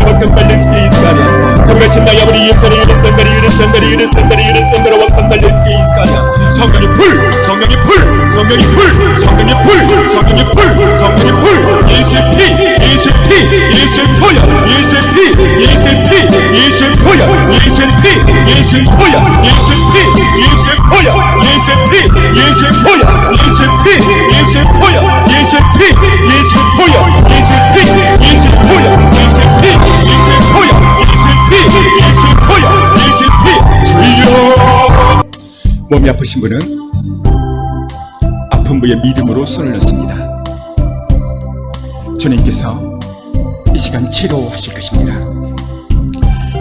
S2: wakken다 예수의 이스가냐. 거룩하신 나의 아버지 예수의 이를 쓴다라 wakken다 예수의 이스가냐. 성령의 불, 성령의 불, 성령의 불, 성령의 불, 성령의 불, 성령의 불. 예수의 피, 예수의 피, 예수의 보혈, 예수의 피, 예수의 피, 예수의 보혈, 예수의 피, 예수의 보혈, 예수의 피, 예수의 보혈, 예수의 피, 예수의 보혈, 예수의 피, 예수의 보혈, 예수의 피, 예수의 보혈, 예수의 피, 예수의 보혈, 예수의 피, 예수의 보혈, 예수의 피, 예수의 보혈, 예수의 피. 주여, 몸이 아프신 분은 아픈 부에 믿음으로 손을 넣습니다. 주님께서 시간 치료하실 것입니다.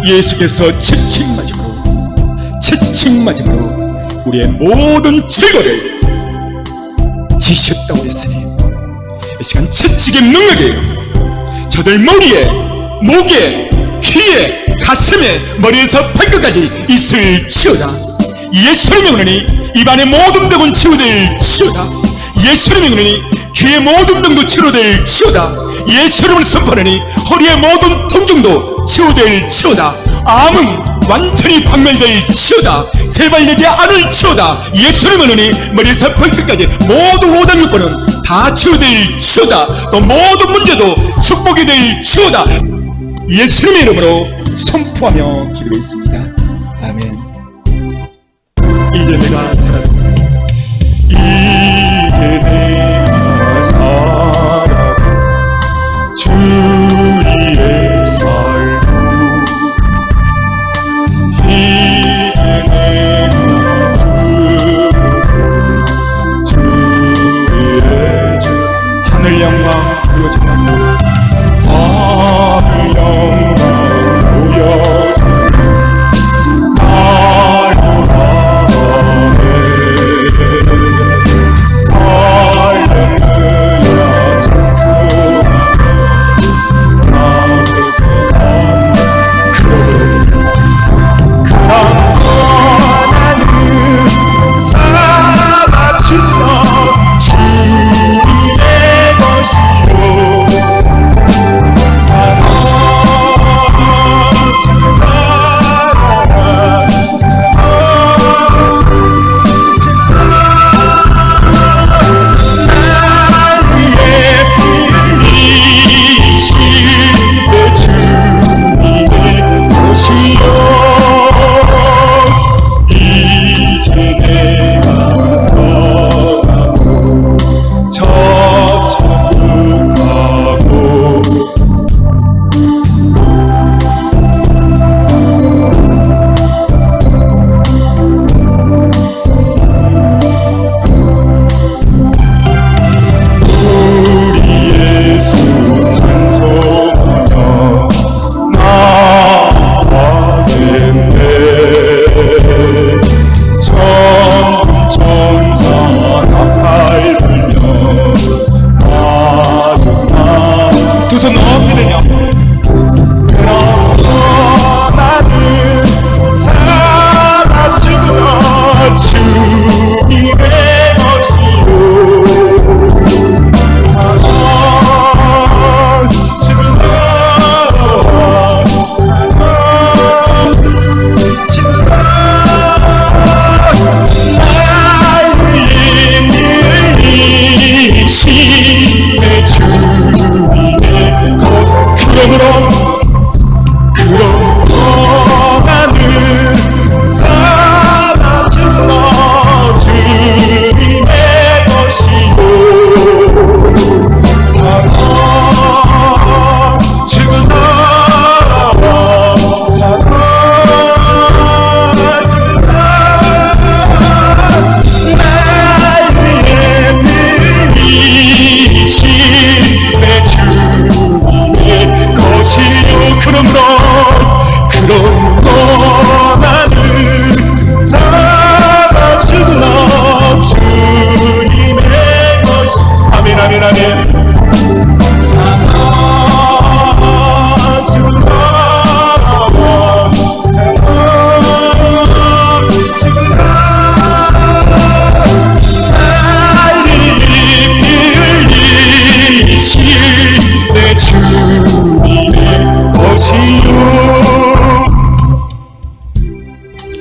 S2: 예수께서 채찍맞음으로 우리의 모든 죄를 지셨다고 했으니 이 시간 채찍의 능력이 저들 머리에, 목에, 귀에, 가슴에, 머리에서 발끝까지 있을지어다. 예수를 명하노니 입안의 모든 병은 치유될지어다. 예수를 명하노니 귀의 모든 병도 치료될지어다. 예수를 선포하노니 허리의 모든 통증도 치유될지어다. 암은 완전히 박멸될지어다. 재발되지 않을지어다. 예수를 명하노니 머리에서 발끝까지 모든 오장육부는 다 치유될지어다. 또 모든 문제도 축복이 될지어다. 예수님의 이름으로 선포하며 기도했습니다. 아멘. 이제 내가 살아도 이제 내가 살아도 주의 살고 이제 내가 주의 주 하늘 영광 보여주는 하늘 영광 보여주는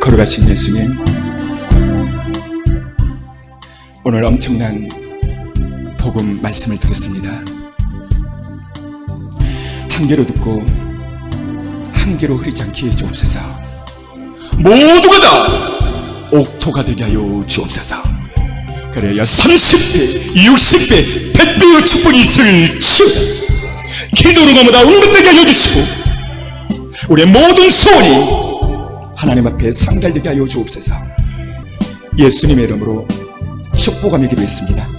S2: 걸어가신 예수님, 오늘 엄청난 복음 말씀을 들었습니다. 한 귀로 듣고 한 귀로 흐리지 않게 해 주옵소서. 모두가 다 옥토가 되게 하여 주옵소서. 그래야 30배, 60배, 100배의 축복이 있을지어다. 기도는 것보다 응답되게 하여 주시고 우리의 모든 소원이 하나님 앞에 상달되게 하여 주옵소서. 예수님의 이름으로 축복하며 기도했습니다.